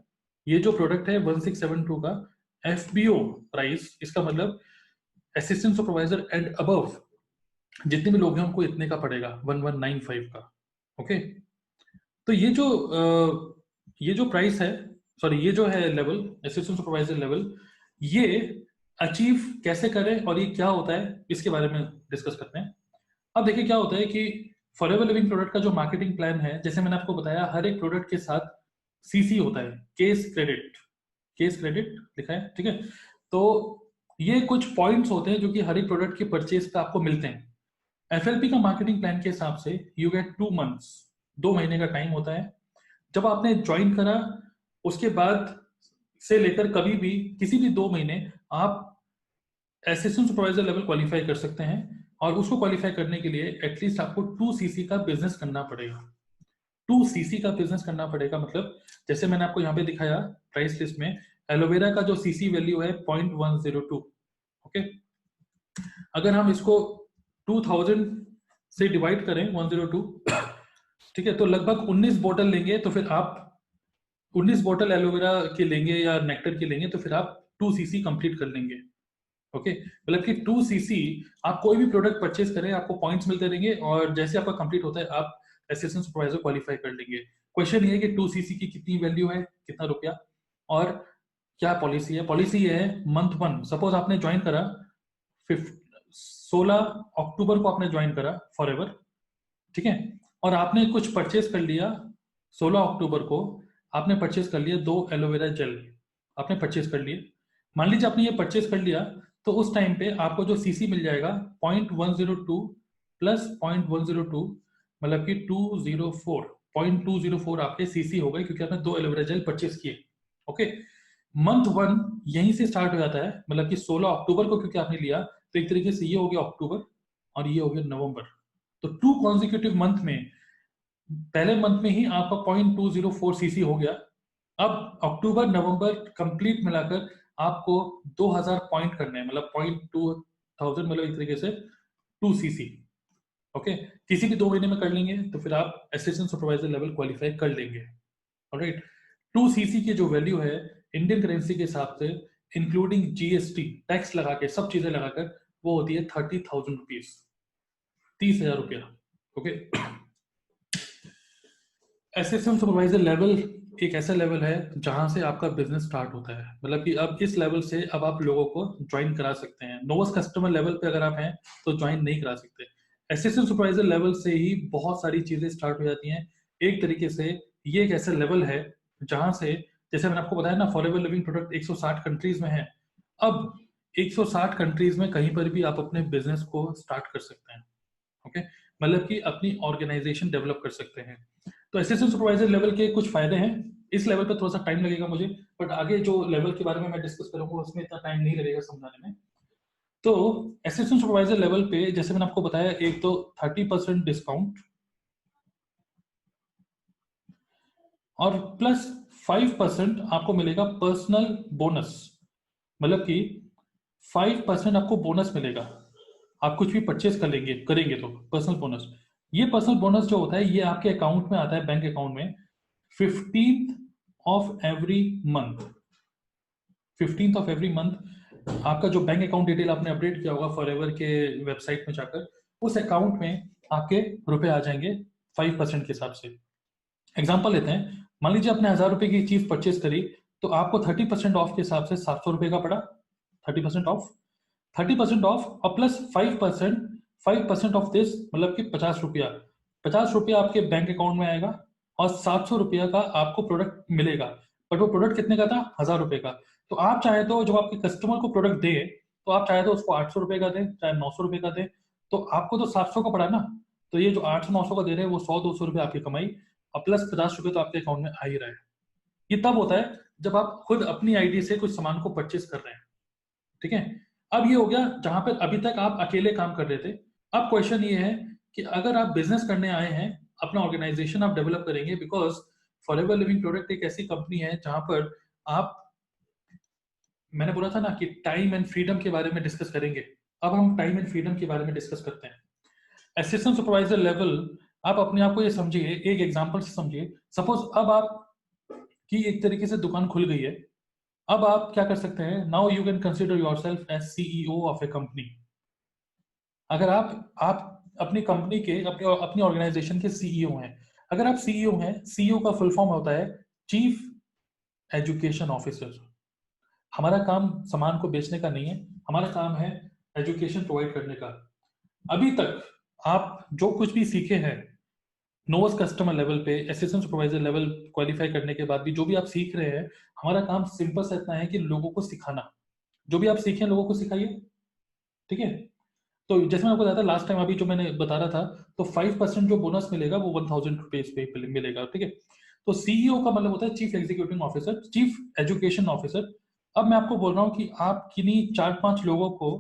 S1: ये जो प्रोडक्ट है 1672 का एफबीओ प्राइस, इसका मतलब असिस्टेंट सुपरवाइजर एंड अबव जितने भी लोग हैं उनको इतने का पड़ेगा, 1195 का। ओके। तो ये जो प्राइस है, सॉरी ये जो है लेवल, असिस्टेंट सुपरवाइजर लेवल, ये अचीव कैसे करें और ये क्या होता है इसके बारे में डिस्कस करते हैं। अब देखिए क्या होता है कि फॉरएवर लिविंग प्रोडक्ट का जो मार्केटिंग प्लान है, जैसे मैंने आपको बताया, हर एक प्रोडक्ट के साथ सीसी होता है, केस क्रेडिट। केस क्रेडिट लिखा है, ठीक है। तो ये कुछ पॉइंट्स होते हैं जो कि हर एक प्रोडक्ट के परचेज पे आपको मिलते हैं। एफएलपी का मार्केटिंग प्लान के हिसाब से यू गेट 2 मंथ्स, 2 महीने का टाइम होता है। जब आपने ज्वाइन करा उसके बाद से लेकर कभी भी किसी भी 2 महीने आप असिस्टेंट सुपरवाइजर लेवल क्वालिफाई कर सकते हैं, और उसको क्वालिफाई करने के लिए एटलीस्ट आपको 2 सीसी का बिजनेस करना पड़ेगा। 2 सीसी का बिजनेस करना पड़ेगा मतलब, जैसे मैंने आपको यहाँ पे दिखाया प्राइस लिस्ट में, एलोवेरा का जो सीसी वैल्यू है 0.102। ओके। अगर हम इसको 2000 से डिवाइड करें 102, ठीक है, तो लगभग 19 बोतल लेंगे तो फिर आप 19 बोतल एलोवेरा के लेंगे या नेक्टर के लेंगे तो फिर आप 2 cc कंप्लीट कर लेंगे। ओके, मतलब कि 2 cc आप कोई भी प्रोडक्ट परचेज करें आपको पॉइंट्स मिलते रहेंगे, और जैसे आपका कंप्लीट होता है आप असिस्टेंट सुपरवाइजर क्वालिफाई कर लेंगे। क्वेश्चन ये है कि 2 cc की कितनी वैल्यू है, कितना रुपया, और क्या पॉलिसी है। पॉलिसी ये है मंथ 1, सपोज आपने ज्वाइन करा 16 अक्टूबर को आपने ज्वाइन करा फॉरएवर, ठीक है, और आपने कुछ परचेज कर लिया 16 अक्टूबर को, आपने परचेज कर लिया 2 एलोवेरा जेल, आपने परचेज कर लिए। मान लीजिए आपने ये परचेज कर लिया, तो उस टाइम पे आपको जो सीसी मिल जाएगा 0.102 प्लस 0.102, मतलब कि 204, 0.204 आपके सीसी हो गए, क्योंकि आपने 2 एलोवेरा जेल परचेज किए। ओके, मंथ 1 यहीं से स्टार्ट हो जाता है, मतलब कि 16 अक्टूबर को क्योंकि आपने लिया, तो एक तरीके से ये हो गया अक्टूबर और ये हो गया नवंबर। तो 2 कॉन्जिक्यूटिव मंथ में, पहले मंथ में ही आपका 0.204 सीसी हो गया। अब अक्टूबर नवंबर कंप्लीट मिलाकर आपको 2000 पॉइंट करने हैं, मतलब 0.2000, मतलब एक तरीके से 2 cc। ओके, किसी भी 2 महीने में कर लेंगे तो फिर आप असिस्टेंट सुपरवाइजर लेवल क्वालिफाई कर लेंगे। ऑलराइट, 2 cc की जो वैल्यू है इंडियन करेंसी के हिसाब से, इंक्लूडिंग जीएसटी टैक्स लगा के, सब चीजें लगाकर, वो होती है 30,000 रुपीज, 30,000 रुपया। ओके, असिस्टेंट सुपरवाइजर लेवल एक ऐसा लेवल है जहां से आपका बिजनेस स्टार्ट होता है, मतलब कि अब इस लेवल से अब आप लोगों को ज्वाइन करा सकते हैं। नोवस कस्टमर लेवल पे अगर आप हैं तो ज्वाइन नहीं करा सकते। असिस्टेंट सुपरवाइजर लेवल से ही बहुत सारी चीजें स्टार्ट हो जाती हैं। एक तरीके से ये एक ऐसा लेवल है जहां से, जैसे मैंने आपको बताया ना, फॉरएवर लिविंग प्रोडक्ट 160 कंट्रीज में है। अब 160 कंट्रीज में कहीं पर भी आप अपने बिजनेस को स्टार्ट कर सकते हैं। ओके, मतलब कि अपनी ऑर्गेनाइजेशन डेवलप कर सकते हैं। तो असिस्टेंट सुपरवाइजर लेवल के कुछ फायदे हैं। इस लेवल पे थोड़ा सा टाइम लगेगा मुझे, बट आगे जो लेवल के बारे में मैं डिस्कस करूंगा उसमें इतना टाइम नहीं लगेगा समझाने में। तो असिस्टेंट सुपरवाइजर लेवल पे जैसे मैंने आपको बताया, एक तो 30% डिस्काउंट और प्लस 5% आपको मिलेगा पर्सनल बोनस, मतलब कि 5% आपको बोनस मिलेगा, आप कुछ भी परचेज कर लेंगे करेंगे तो पर्सनल बोनस। ये पर्सनल बोनस जो होता है ये आपके अकाउंट में आता है, बैंक अकाउंट में 15th of every month. 15th of every month आपका जो बैंक अकाउंट डिटेल आपने अपडेट किया होगा फॉरएवर के वेबसाइट में जाकर, उस अकाउंट में आपके रुपए आ जाएंगे 5% के हिसाब से। एग्जाम्पल लेते हैं, मान लीजिए आपने 1000 रुपए की चीज परचेज करी, तो आपको 30% ऑफ के हिसाब से 700 रुपए का पड़ा। 30% ऑफ, 30% ऑफ और प्लस 5%, 5% ऑफ दिस मतलब कि 50 रुपया, 50 रुपया आपके बैंक अकाउंट में आएगा और 700 रुपया का आपको प्रोडक्ट मिलेगा। बट वो प्रोडक्ट कितने का था, 1000 रुपए का। तो आप चाहे तो जब आपके कस्टमर को प्रोडक्ट दे, तो आप चाहे तो उसको 800 रुपए का दें, चाहे 900 रुपए का दें, तो आपको तो 700 का पड़ा ना। तो ये जो 800-900 का दे रहे हैं वो 100-200 रुपए आपकी कमाई, और प्लस 50 रुपए तो आपके अकाउंट में आ ही रहा है। ये तब होता है जब आप खुद अपनी आईडी से कुछ सामान को परचेज कर रहे हैं, ठीक है। अब ये हो गया जहां पर अभी तक आप अकेले काम कर रहे थे। अब क्वेश्चन ये है कि अगर आप बिजनेस करने आए हैं, अपना ऑर्गेनाइजेशन आप डेवलप करेंगे, बिकॉज फॉरएवर लिविंग प्रोडक्ट एक ऐसी कंपनी है जहां पर आप, मैंने बोला था ना कि टाइम एंड फ्रीडम के बारे में डिस्कस करेंगे। अब हम टाइम एंड फ्रीडम के बारे में डिस्कस करते हैं। असिस्टेंट सुपरवाइजर लेवल, आप अपने आप को ये समझिए, एक एग्जांपल से समझिए। सपोज अब आप की एक तरीके से दुकान खुल गई है। अब आप क्या कर सकते हैं, now you can consider yourself as CEO of a company. अगर आप अपनी कंपनी के, अपनी ऑर्गेनाइजेशन के सीईओ हैं, अगर आप सीईओ हैं, सीईओ का फुल फॉर्म होता है चीफ एजुकेशन ऑफिसर। हमारा काम सामान को बेचने का नहीं है, हमारा काम है एजुकेशन प्रोवाइड करने का। अभी तक आप जो कुछ भी सीखे हैं नोवस कस्टमर लेवल पे, असिस्टेंट सुपरवाइजर लेवल क्वालिफाई करने के बाद भी जो भी आप सीख रहे हैं, हमारा काम सिंपल सा इतना है कि लोगों को सिखाना। जो भी आप सीखे लोगों को सिखाइए, ठीक है। तो जैसे मैं आपको बताया था लास्ट टाइम, अभी जो मैंने बता रहा था, तो 5% जो बोनस मिलेगा वो 1000 रुपीज पे मिलेगा, ठीक है। तो सीईओ का मतलब होता है chief executive officer, chief education officer. अब मैं आपको बोल रहा हूँ कि आप किन्हीं 4-5 लोगों को,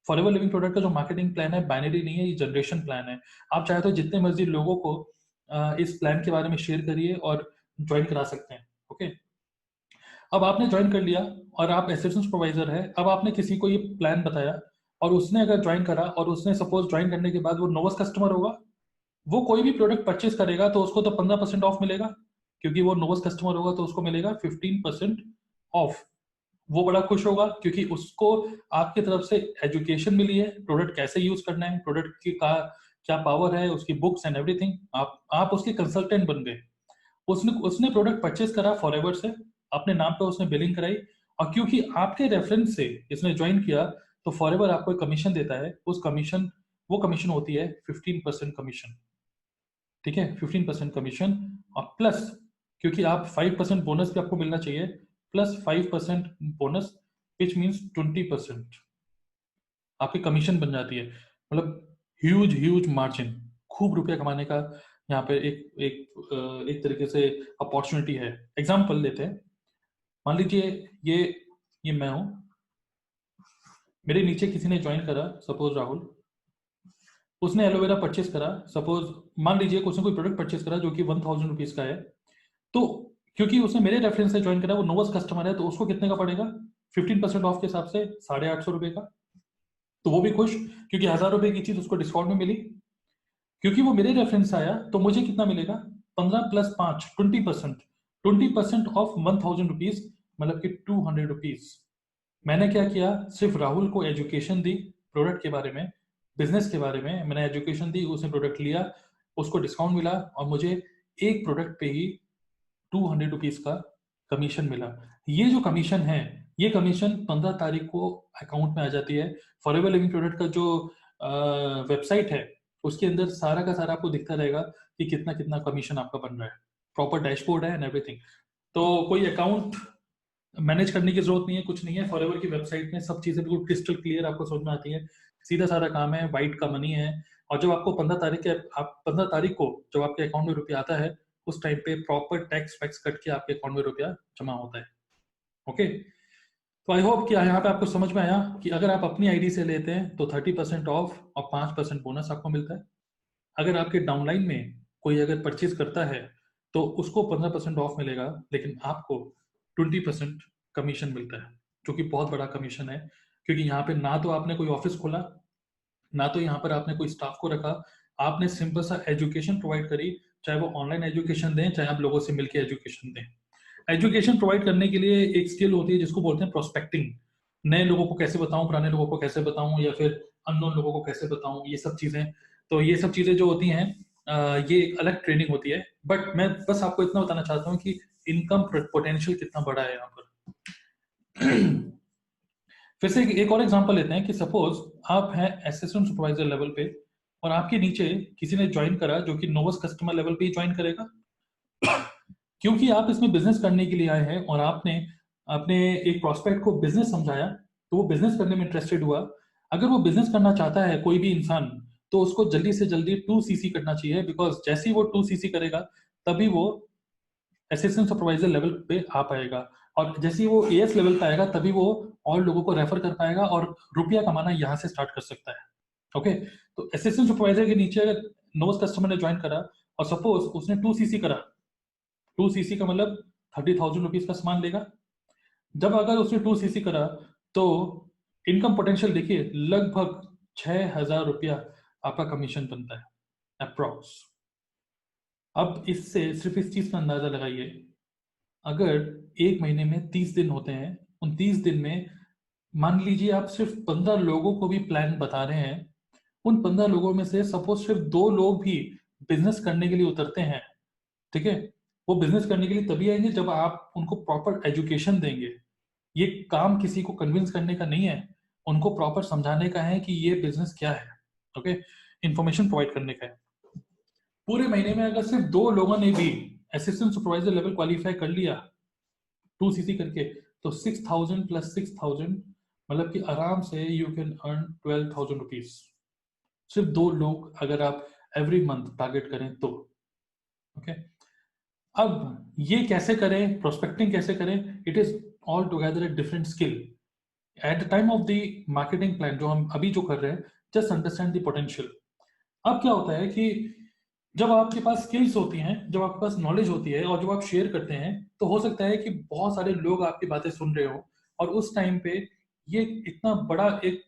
S1: फॉरएवर लिविंग प्रोडक्ट का जो मार्केटिंग प्लान है बाइनरी नहीं है, ये जनरेशन प्लान है। आप चाहे तो जितने मर्जी लोगों को इस प्लान के बारे में शेयर करिए और ज्वाइन करा सकते हैं। ओके, अब आपने ज्वाइन कर लिया और आप असिस्टेंट सुपरवाइजर है, अब आपने किसी को ये प्लान बताया और उसने अगर ज्वाइन करा, और उसने सपोज ज्वाइन करने के बाद वो नोवस कस्टमर होगा, वो कोई भी प्रोडक्ट परचेज करेगा तो उसको तो 15% ऑफ मिलेगा, क्योंकि वो नोवेस्ट कस्टमर होगा तो उसको मिलेगा 15% ऑफ। वो बड़ा खुश होगा क्योंकि उसको आपकी तरफ से एजुकेशन मिली है, प्रोडक्ट कैसे यूज करना है, प्रोडक्ट की का क्या पावर है, उसकी बुक्स एंड एवरीथिंग, आप उसके कंसल्टेंट बन गए। उसने उसने प्रोडक्ट परचेज करा फॉरएवर से, अपने नाम पे उसने बिलिंग कराई, और क्योंकि आपके रेफरेंस से इसने ज्वाइन किया तो फॉरएवर आपको एक कमीशन देता है। उस कमीशन वो कमीशन होती है 15% कमीशन। ठीक है, 15% कमीशन, और प्लस क्योंकि आप 5% बोनस भी आपको मिलना चाहिए, प्लस 5% बोनस, विच मीन्स 20% आपकी कमीशन बन जाती है। मतलब ह्यूज ह्यूज मार्जिन, खूब रुपया कमाने का यहाँ पे एक तरीके से अपॉर्चुनिटी है। एग्जाम्पल लेते हैं, मान लीजिए ये मैं हूं, मेरे नीचे किसी ने ज्वाइन करा, सपोज राहुल, उसने एलोवेरा परचेस करा, सपोज मान लीजिए उसने कोई प्रोडक्ट परचेस करा जो कि 1000 रुपीज का है, तो क्योंकि उसने मेरे रेफरेंस से ज्वाइन करा, वो नोवस कस्टमर है, तो उसको कितने का पड़ेगा 15% ऑफ के हिसाब से 850 रुपए का। तो वो भी खुश क्योंकि 1000 रुपए की चीज उसको डिस्काउंट में मिली। क्योंकि वो मेरे रेफरेंस से आया तो मुझे कितना मिलेगा, 15 + 5 20%, 20% ऑफ 1000 रुपीज, मतलब कि 200 रुपीज। मैंने क्या किया, सिर्फ राहुल को एजुकेशन दी प्रोडक्ट के बारे में, बिजनेस के बारे में मैंने एजुकेशन दी, उसने प्रोडक्ट लिया, उसको डिस्काउंट मिला, और मुझे एक प्रोडक्ट पे ही 200 रुपीज का कमीशन मिला। ये जो कमीशन है, ये कमीशन 15 तारीख को अकाउंट में आ जाती है। फॉरएवर लिविंग प्रोडक्ट का जो वेबसाइट है उसके अंदर सारा का सारा आपको दिखता रहेगा कि कितना कितना कमीशन आपका बन रहा है, प्रॉपर डैशबोर्ड है एंड एवरीथिंग। तो कोई अकाउंट मैनेज करने की जरूरत नहीं है, कुछ नहीं है, फॉरएवर की वेबसाइट में सब चीजें बिल्कुल क्रिस्टल क्लियर आपको समझ में आती है। सीधा सारा काम है, वाइट का मनी है। और जब आपको 15 तारीख को जब आपके अकाउंट में रुपया आता है, उस टाइम पे प्रॉपर टैक्स वैक्स कट के आपके अकाउंट में रुपया जमा होता है। ओके, तो आई होप कि यहाँ पे आपको समझ में आया कि अगर आप अपनी आईडी से लेते हैं तो 30% ऑफ और 5% बोनस आपको मिलता है। अगर आपके डाउनलाइन में कोई अगर परचेज करता है तो उसको 15% ऑफ मिलेगा, लेकिन आपको 20% कमीशन मिलता है, जो कि बहुत बड़ा कमीशन है। क्योंकि यहाँ पे ना तो आपने कोई ऑफिस खोला, ना तो यहाँ पर आपने कोई स्टाफ को रखा, आपने सिंपल सा एजुकेशन प्रोवाइड करी, चाहे वो ऑनलाइन एजुकेशन दें चाहे आप लोगों से मिलकर एजुकेशन दें। एजुकेशन प्रोवाइड करने के लिए एक स्किल होती है जिसको बोलते हैं प्रोस्पेक्टिंग। नए लोगों को कैसे बताऊं, पुराने लोगों को कैसे बताऊं, या फिर अननोन लोगों को कैसे बताऊं, ये सब चीजें। तो ये सब चीजें जो होती हैं, ये एक अलग ट्रेनिंग होती है। बट मैं बस आपको इतना बताना चाहता हूँ कि इनकम पोटेंशियल कितना बड़ा है यहाँ पर। फिर से एक और एग्जांपल लेते हैं कि सपोज आप हैं असिस्टेंट सुपरवाइजर लेवल पे, और आपके नीचे किसी ने ज्वाइन करा जो कि नोवस कस्टमर लेवल पे ही ज्वाइन करेगा। क्योंकि आप इसमें बिजनेस करने के लिए आए हैं और आपने अपने एक प्रोस्पेक्ट को बिजनेस समझाया, तो वो बिजनेस करने में इंटरेस्टेड हुआ। अगर वो बिजनेस करना चाहता है कोई भी इंसान, तो उसको जल्दी से जल्दी 2cc करना चाहिए, बिकॉज जैसे ही वो 2cc करेगा तभी वो असिस्टेंट सुपरवाइजर लेवल पे आ पाएगा, और जैसे ही वो एएस लेवल पे आएगा तभी वो और लोगों को रेफर कर पाएगा और रुपया कमाना यहाँ से स्टार्ट कर सकता है। ओके, तो असिस्टेंट सुपरवाइजर के नीचे अगर नोस कस्टमर ने ज्वाइन करा और सपोज उसने 2cc करा, 2cc का मतलब 30,000 रुपीज का सामान लेगा। जब अगर उसने 2cc करा तो इनकम पोटेंशियल देखिए, लगभग 6,000 रुपया आपका कमीशन बनता है अप्रोक्स। अब इससे सिर्फ इस चीज का अंदाजा लगाइए, अगर एक महीने में 30 दिन होते हैं, उन 30 दिन में मान लीजिए आप सिर्फ 15 लोगों को भी प्लान बता रहे हैं, उन 15 लोगों में से सपोज सिर्फ 2 लोग भी बिजनेस करने के लिए उतरते हैं, ठीक है, वो बिजनेस करने के लिए तभी आएंगे जब आप उनको प्रॉपर एजुकेशन देंगे। ये काम किसी को कन्विंस करने का नहीं है, उनको प्रॉपर समझाने का है कि ये बिजनेस क्या है। ओके, इंफॉर्मेशन प्रोवाइड करने का है। पूरे महीने में अगर सिर्फ 2 लोगों ने भी असिस्टेंट सुपरवाइजर लेवल क्वालिफाई कर लिया 2cc करके, तो 6,000 + 6,000 मतलब कि आराम से यू कैन अर्न 12,000 रुपीज। सिर्फ 2 लोग अगर आप एवरी मंथ टारगेट करें तो। ओके, अब ये कैसे करें, प्रोस्पेक्टिंग कैसे करें, it is all together a different skill. At the time of the marketing plan जो हम अभी जो कर रहे हैं, जस्ट अंडरस्टैंड द पोटेंशियल। अब क्या होता है कि जब आपके पास स्किल्स होती हैं, जब आपके पास नॉलेज होती है और जब आप शेयर करते हैं, तो हो सकता है कि बहुत सारे लोग आपकी बातें सुन रहे हो, और उस टाइम पे ये इतना बड़ा एक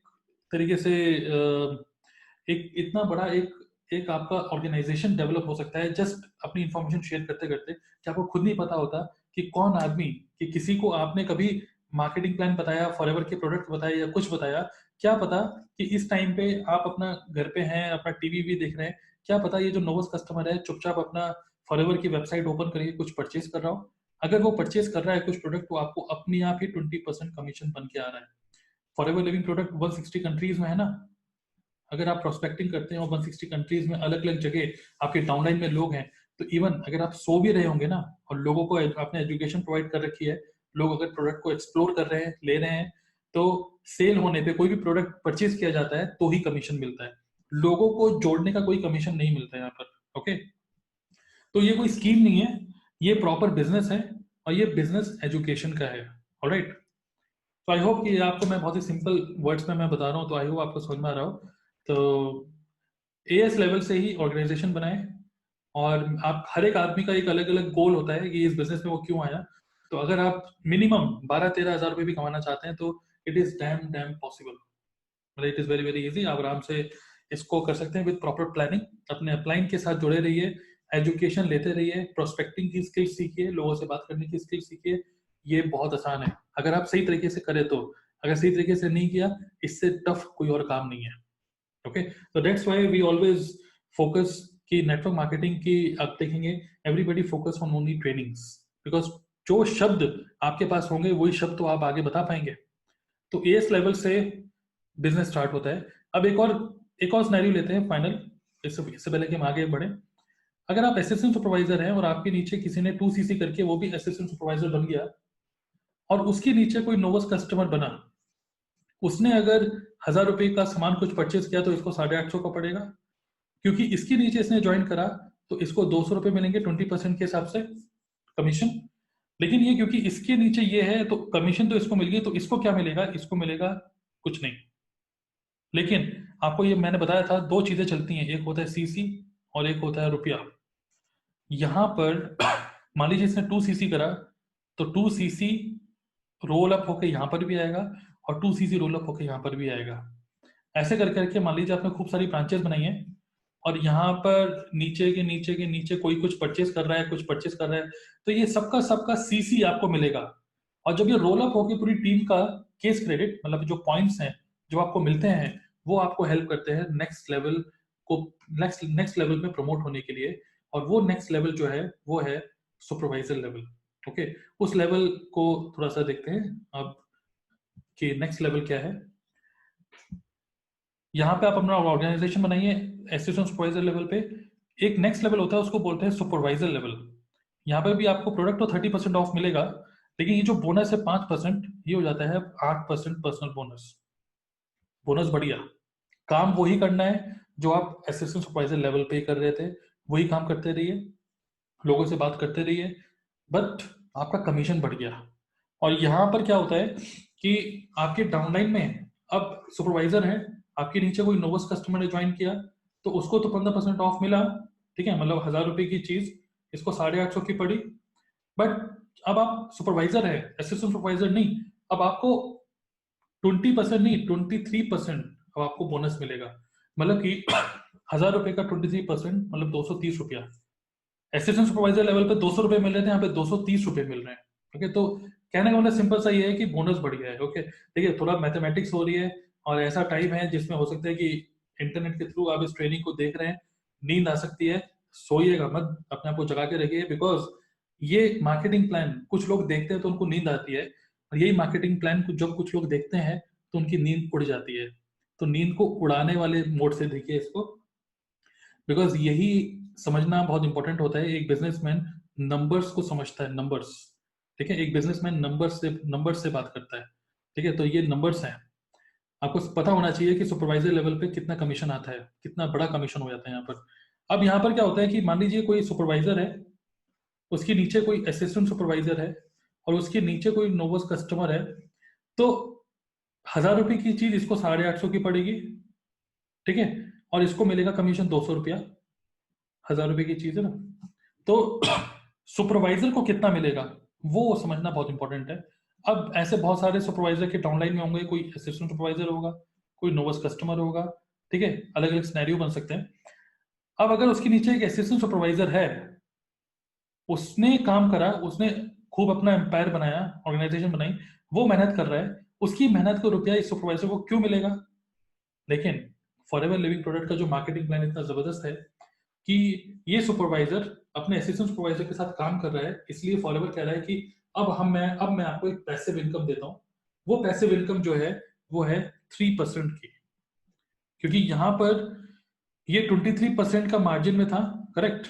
S1: तरीके से एक इतना बड़ा एक एक आपका ऑर्गेनाइजेशन डेवलप हो सकता है जस्ट अपनी इंफॉर्मेशन शेयर करते करते, कि आपको खुद नहीं पता होता कि कौन आदमी, कि किसी को आपने कभी मार्केटिंग प्लान बताया, फॉरएवर के प्रोडक्ट बताया या कुछ बताया, क्या पता कि इस टाइम पे आप अपना घर पे हैं, अपना टीवी भी देख रहे हैं, क्या पता ये जो नोवस कस्टमर है चुपचाप अपना फॉरएवर की वेबसाइट ओपन करके कुछ परचेज कर रहा हो। अगर वो परचेज कर रहा है कुछ प्रोडक्ट, तो आपको अपने आप ही 20% कमीशन बन के आ रहा है। फॉरएवर लिविंग प्रोडक्ट 160 कंट्रीज में है ना। अगर आप प्रोस्पेक्टिंग करते हैं और 160 कंट्रीज में अलग अलग जगह आपके डाउनलाइन में लोग हैं, तो इवन अगर आप सो भी रहे होंगे ना, और लोगों को आपने एजुकेशन प्रोवाइड कर रखी है, लोग अगर प्रोडक्ट को एक्सप्लोर कर रहे हैं, ले रहे हैं, तो सेल होने पे कोई भी प्रोडक्ट परचेज किया जाता है तो ही कमीशन मिलता है। लोगों को जोड़ने का कोई कमीशन नहीं मिलता है यहाँ पर। ओके, तो ये कोई स्कीम नहीं है, ये प्रॉपर बिजनेस है, और ये बिजनेस एजुकेशन का है। ऑलराइट, तो आई होप कि आपको मैं बहुत ही सिंपल वर्ड्स में मैं बता रहा हूँ, तो आई होप आपको समझ में आ रहा हो। तो एएस लेवल से ही ऑर्गेनाइजेशन बनाए, और आप हर एक आदमी का एक अलग अलग गोल होता है कि इस बिजनेस में वो क्यों आया। तो अगर आप मिनिमम 12-13 हज़ार रुपये भी कमाना चाहते हैं, तो it is damn damn possible. मतलब it is very very easy, आप आराम से इसको कर सकते हैं विद प्रॉपर प्लानिंग। अपने अपलाइन के साथ जुड़े रहिए, एजुकेशन लेते रहिए, प्रोस्पेक्टिंग की स्किल सीखिए, लोगों से बात करने की स्किल सीखिए। ये बहुत आसान है अगर आप सही तरीके से करें तो। अगर सही तरीके से नहीं किया, इससे टफ कोई और काम नहीं है। ओके, तो that's why we always focus कि नेटवर्क मार्केटिंग की आप देखेंगे, everybody focus on only trainings, because जो शब्द आपके पास होंगे वही शब्द तो आप आगे बता पाएंगे। तो एएस लेवल से बिजनेस स्टार्ट होता है। अब एक और सिनेरियो लेते हैं फाइनल, इससे पहले कि हम आगे बढ़े। अगर आप असिस्टेंट सुपरवाइजर हैं और आपके नीचे किसी ने 2 सीसी करके वो भी असिस्टेंट सुपरवाइजर बन गया, और उसके नीचे कोई नोवस कस्टमर बना, उसने अगर 1,000 रुपए का सामान कुछ परचेज किया, तो इसको 850 का पड़ेगा। क्योंकि इसके नीचे इसने ज्वाइन करा, तो इसको 200 रुपए मिलेंगे 20% के हिसाब से कमीशन। लेकिन ये क्योंकि इसके नीचे ये है, तो कमीशन तो इसको मिल गई, तो इसको क्या मिलेगा? इसको मिलेगा कुछ नहीं। लेकिन आपको ये मैंने बताया था, दो चीजें चलती हैं, एक होता है सीसी और एक होता है रुपया। यहां पर मान लीजिए इसने 2 सीसी करा, तो 2 सीसी रोल अप होकर यहां पर भी आएगा, और 2 सीसी रोल अप होकर यहां पर भी आएगा। ऐसे कर करके मान लीजिए आपने खूब सारी ब्रांचेस बनाई हैं, और यहाँ पर नीचे के नीचे के नीचे कोई कुछ परचेस कर रहा है, कुछ परचेस कर रहा है, तो ये सबका सबका सीसी आपको मिलेगा। और जब ये रोल अप होकर पूरी टीम का केस क्रेडिट, मतलब जो पॉइंट्स हैं जो आपको मिलते हैं, वो आपको हेल्प करते हैं नेक्स्ट लेवल को, नेक्स्ट लेवल में प्रमोट होने के लिए। और वो नेक्स्ट लेवल जो है वो है सुपरवाइजर लेवल। ओके, उस लेवल को थोड़ा सा देखते हैं अब कि नेक्स्ट लेवल क्या है। यहाँ पे आप अपना ऑर्गेनाइजेशन बनाइए असिस्टेंट सुपरवाइजर लेवल पे। एक नेक्स्ट लेवल होता है, उसको बोलते हैं सुपरवाइजर लेवल। यहाँ पे भी आपको प्रोडक्ट तो 30% ऑफ मिलेगा, लेकिन ये जो बोनस है 5%, ये हो जाता है 8% पर्सनल बोनस। बोनस बढ़िया। काम वही करना है जो आप असिस्टेंट सुपरवाइजर लेवल पे कर रहे थे, वही काम करते रहिए, लोगों से बात करते रहिए, बट आपका कमीशन बढ़ गया। और यहाँ पर क्या होता है कि आपके डाउनलाइन में अब सुपरवाइजर है, आपके नीचे कोई नोवस कस्टमर ने ज्वाइन किया, तो उसको तो 15% ऑफ मिला, ठीक है, मतलब 1,000 रुपए की चीज इसको 850 की पड़ी। बट अब आप सुपरवाइजर है, असिस्टेंट सुपरवाइजर नहीं, अब आपको 20% नहीं, 23% अब आपको बोनस मिलेगा। मतलब कि 1,000 रुपए का 23% मतलब 230 रुपया। असिस्टेंट सुपरवाइजर लेवल पे 200 रुपए मिल रहे थे, यहाँ पे 230 रुपए मिल रहे हैं। ओके, तो कहने का मतलब सिंपल सा ये है कि बोनस बढ़ गया है। ओके, देखिए थोड़ा मैथमेटिक्स हो रही है, और ऐसा टाइम है जिसमें हो सकता है कि इंटरनेट के थ्रू आप इस ट्रेनिंग को देख रहे हैं, नींद आ सकती है, सोइएगा मत, अपने आप को जगा के रखिए। बिकॉज ये मार्केटिंग प्लान कुछ लोग देखते हैं तो उनको नींद आती है, और यही मार्केटिंग प्लान को जब कुछ लोग देखते हैं तो उनकी नींद उड़ जाती है। तो नींद को उड़ाने वाले मोड से देखिए इसको, बिकॉज यही समझना बहुत इंपॉर्टेंट होता है। एक बिजनेसमैन नंबर्स को समझता है, नंबर्स, ठीक है, एक बिजनेसमैन नंबर्स से बात करता है, ठीक है, तो ये नंबर्स हैं। आपको पता होना चाहिए कि सुपरवाइजर लेवल पे कितना कमीशन आता है, कितना बड़ा कमीशन हो जाता है यहाँ पर। अब यहाँ पर क्या होता है कि मान लीजिए कोई सुपरवाइजर है, उसके नीचे कोई असिस्टेंट सुपरवाइजर है, और उसके नीचे कोई नोवस कस्टमर है, तो 1,000 रुपए की चीज इसको 850 की पड़ेगी, ठीक है, और इसको मिलेगा कमीशन 200 रुपया। 1,000 रुपए की चीज है ना, तो सुपरवाइजर को कितना मिलेगा वो समझना बहुत इंपॉर्टेंट है। अब ऐसे बहुत सारे सुपरवाइजर के डाउनलाइन में होंगे, कोई असिस्टेंट सुपरवाइजर होगा, कोई नोवस कस्टमर होगा, ठीक है, अलग अलग सिनेरियो बन सकते हैं। अब अगर उसके नीचे एक असिस्टेंट सुपरवाइजर है, उसने काम करा, उसने खूब अपना एम्पायर बनाया, ऑर्गेनाइजेशन बनाई, वो मेहनत कर रहा है, उसकी मेहनत को रुपया इस सुपरवाइजर को क्यों मिलेगा? लेकिन फॉरएवर लिविंग प्रोडक्ट का जो मार्केटिंग प्लान इतना जबरदस्त है कि ये सुपरवाइजर अपने असिस्टेंट सुपरवाइजर के साथ काम कर रहा है, इसलिए फॉरएवर कह रहा है कि अब मैं आपको एक पैसिव इनकम देता हूँ। वो पैसिव इनकम जो है वो है 3% की, क्योंकि यहां पर ये 23% का मार्जिन में था, करेक्ट?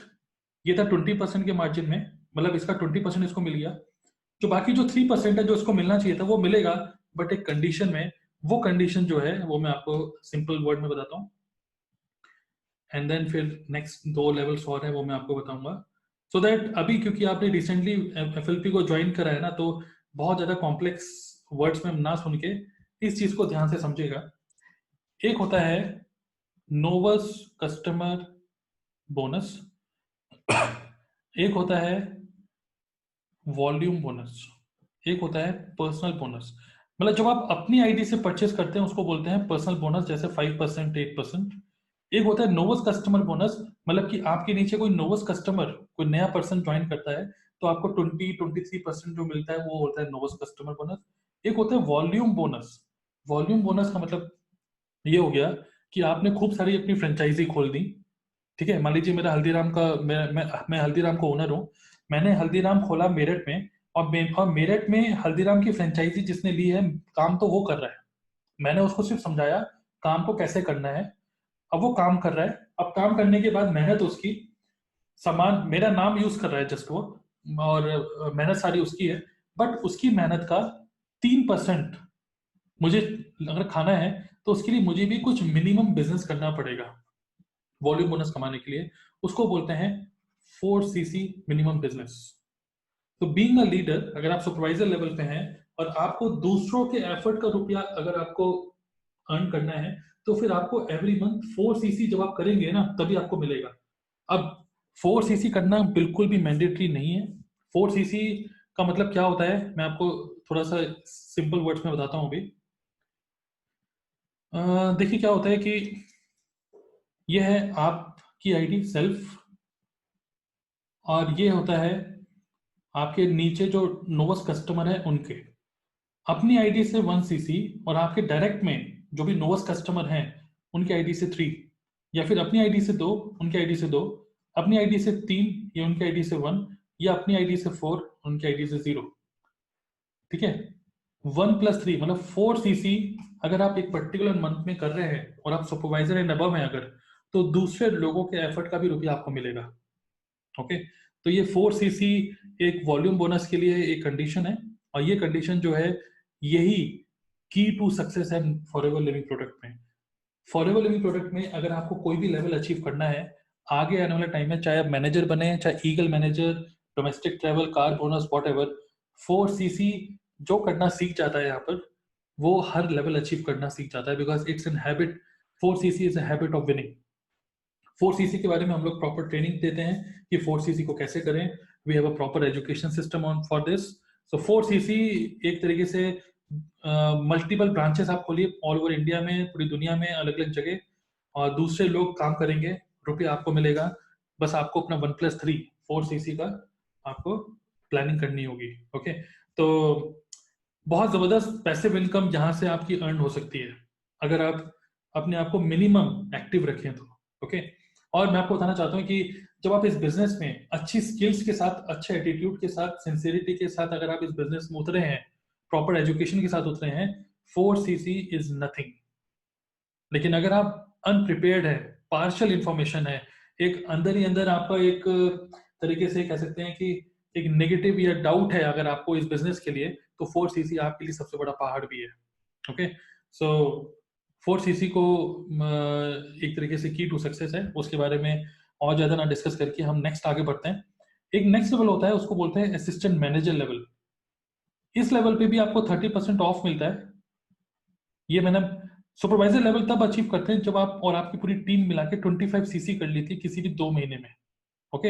S1: ये था 20% के मार्जिन में, मतलब इसका 20% इसको मिल गया। जो बाकी जो 3% है जो इसको मिलना चाहिए था वो मिलेगा, बट एक कंडीशन में। वो कंडीशन जो है वो मैं आपको सिंपल वर्ड में बताता हूँ, एंड देन फिर नेक्स्ट 2 लेवल्स और है वो मैं आपको बताऊंगा, सो दैट अभी क्योंकि आपने रिसेंटली एफएलपी को ज्वाइन करा है ना, तो बहुत ज्यादा कॉम्प्लेक्स वर्ड्स में ना सुन के इस चीज को ध्यान से समझेगा। एक होता है नोवस कस्टमर बोनस, एक होता है वॉल्यूम बोनस, एक होता है पर्सनल बोनस। मतलब जब आप अपनी आईडी से परचेस करते हैं उसको बोलते हैं पर्सनल बोनस, जैसे 5%, 8%। एक होता है नोवस कस्टमर बोनस, मतलब कि आपके नीचे कोई नोवस कस्टमर, कोई नया पर्सन ज्वाइन करता है तो आपको 23% जो मिलता है वो होता है नोवस कस्टमर बोनस। एक होता है वॉल्यूम बोनस। वॉल्यूम बोनस का मतलब ये हो गया कि आपने खूब सारी अपनी फ्रेंचाइजी खोल दी, ठीक है? मान लीजिए मेरा हल्दीराम का, मैं हल्दीराम का ओनर हूँ, मैंने हल्दीराम खोला मेरठ में, और मेरठ में हल्दीराम की फ्रेंचाइजी जिसने ली है, काम तो वो कर रहा है, मैंने उसको सिर्फ समझाया काम को कैसे करना है। अब वो काम कर रहा है, अब काम करने के बाद मेहनत उसकी, सामान मेरा नाम यूज कर रहा है जस्ट वो, और मेहनत सारी उसकी है, बट उसकी मेहनत का 3% मुझे अगर खाना है तो उसके लिए मुझे भी कुछ मिनिमम बिजनेस करना पड़ेगा वॉल्यूम बोनस कमाने के लिए। उसको बोलते हैं 4cc मिनिमम बिजनेस। तो बीइंग अ लीडर, अगर आप सुपरवाइजर लेवल पे हैं और आपको दूसरों के एफर्ट का रुपया अगर आपको अर्न करना है, तो फिर आपको एवरी मंथ 4cc जब आप करेंगे ना तभी आपको मिलेगा। अब 4cc करना बिल्कुल भी मैंडेटरी नहीं है। 4cc का मतलब क्या होता है मैं आपको थोड़ा सा सिंपल वर्ड्स में बताता हूँ अभी। देखिए क्या होता है कि ये है आपकी आईडी सेल्फ, और ये होता है आपके नीचे जो नोवस कस्टमर है उनके अपनी आईडी से 1cc, और आपके डायरेक्ट में जो भी नोवस कस्टमर हैं उनकी आईडी से 3, या फिर अपनी आईडी से 2, उनकी आईडी से 2, अपनी आईडी से 3 या उनकी आईडी से 1, या अपनी आईडी से 4 उनकी आईडी से 0। ठीक है? 1+3 मतलब 4cc अगर आप एक पर्टिकुलर मंथ में कर रहे हैं और आप सुपरवाइजर एंड अबव हैं अगर, तो दूसरे लोगों के एफर्ट का भी रुपया आपको मिलेगा। ओके? तो ये 4cc एक वॉल्यूम बोनस के लिए एक कंडीशन है, और ये कंडीशन जो है यही की टू सक्सेस है फॉरएवर लिविंग प्रोडक्ट में। फॉरएवर लिविंग प्रोडक्ट में अगर आपको कोई भी लेवल अचीव करना है आगे आने वाले टाइम में, चाहे आप मैनेजर बने, चाहे eagle manager, domestic travel, car bonus, what ever, 4cc जो करना सीख जाता है यहाँ पर, वो हर लेवल अचीव करना सीख जाता है, because it's an habit. 4cc is a habit of winning. 4cc के बारे में हम लोग प्रॉपर ट्रेनिंग देते हैं कि 4cc को कैसे करें। We have a proper education system on for this. So 4cc एक तरीके से मल्टीपल ब्रांचेस आप खोलिए ऑल ओवर इंडिया में, पूरी दुनिया में, अलग अलग जगह, और दूसरे लोग काम करेंगे, रुपया आपको मिलेगा। बस आपको अपना 1+3 4cc का आपको प्लानिंग करनी होगी। ओके? तो बहुत जबरदस्त पैसिव इनकम जहां से आपकी अर्न हो सकती है अगर आप अपने आप को मिनिमम एक्टिव रखें तो। ओके? और मैं आपको बताना चाहता हूँ कि जब आप इस बिजनेस में अच्छी स्किल्स के साथ, अच्छे एटीट्यूड के साथ, सिंसियरिटी के साथ अगर आप इस बिजनेस में उतरे हैं, प्रॉपर एजुकेशन के साथ उतरे हैं, 4cc इज नथिंग। लेकिन अगर आप अनप्रिपेयर्ड है, पार्शियल इंफॉर्मेशन है, एक अंदर ही अंदर आपका एक तरीके से कह सकते हैं कि एक नेगेटिव या डाउट है अगर आपको इस बिजनेस के लिए, तो 4cc आपके लिए सबसे बड़ा पहाड़ भी है। ओके? सो 4cc को एक तरीके से की टू सक्सेस है, उसके बारे में और ज्यादा ना डिस्कस करके हम नेक्स्ट आगे बढ़ते हैं। एक नेक्स्ट लेवल होता है, उसको बोलते हैं असिस्टेंट मैनेजर लेवल। इस लेवल पे भी आपको 30% ऑफ मिलता है। ये मैंने सुपरवाइजर लेवल तब अचीव करते हैं जब आप और आपकी पूरी टीम मिला के 25cc कर ली थी किसी भी 2 महीने में। ओके?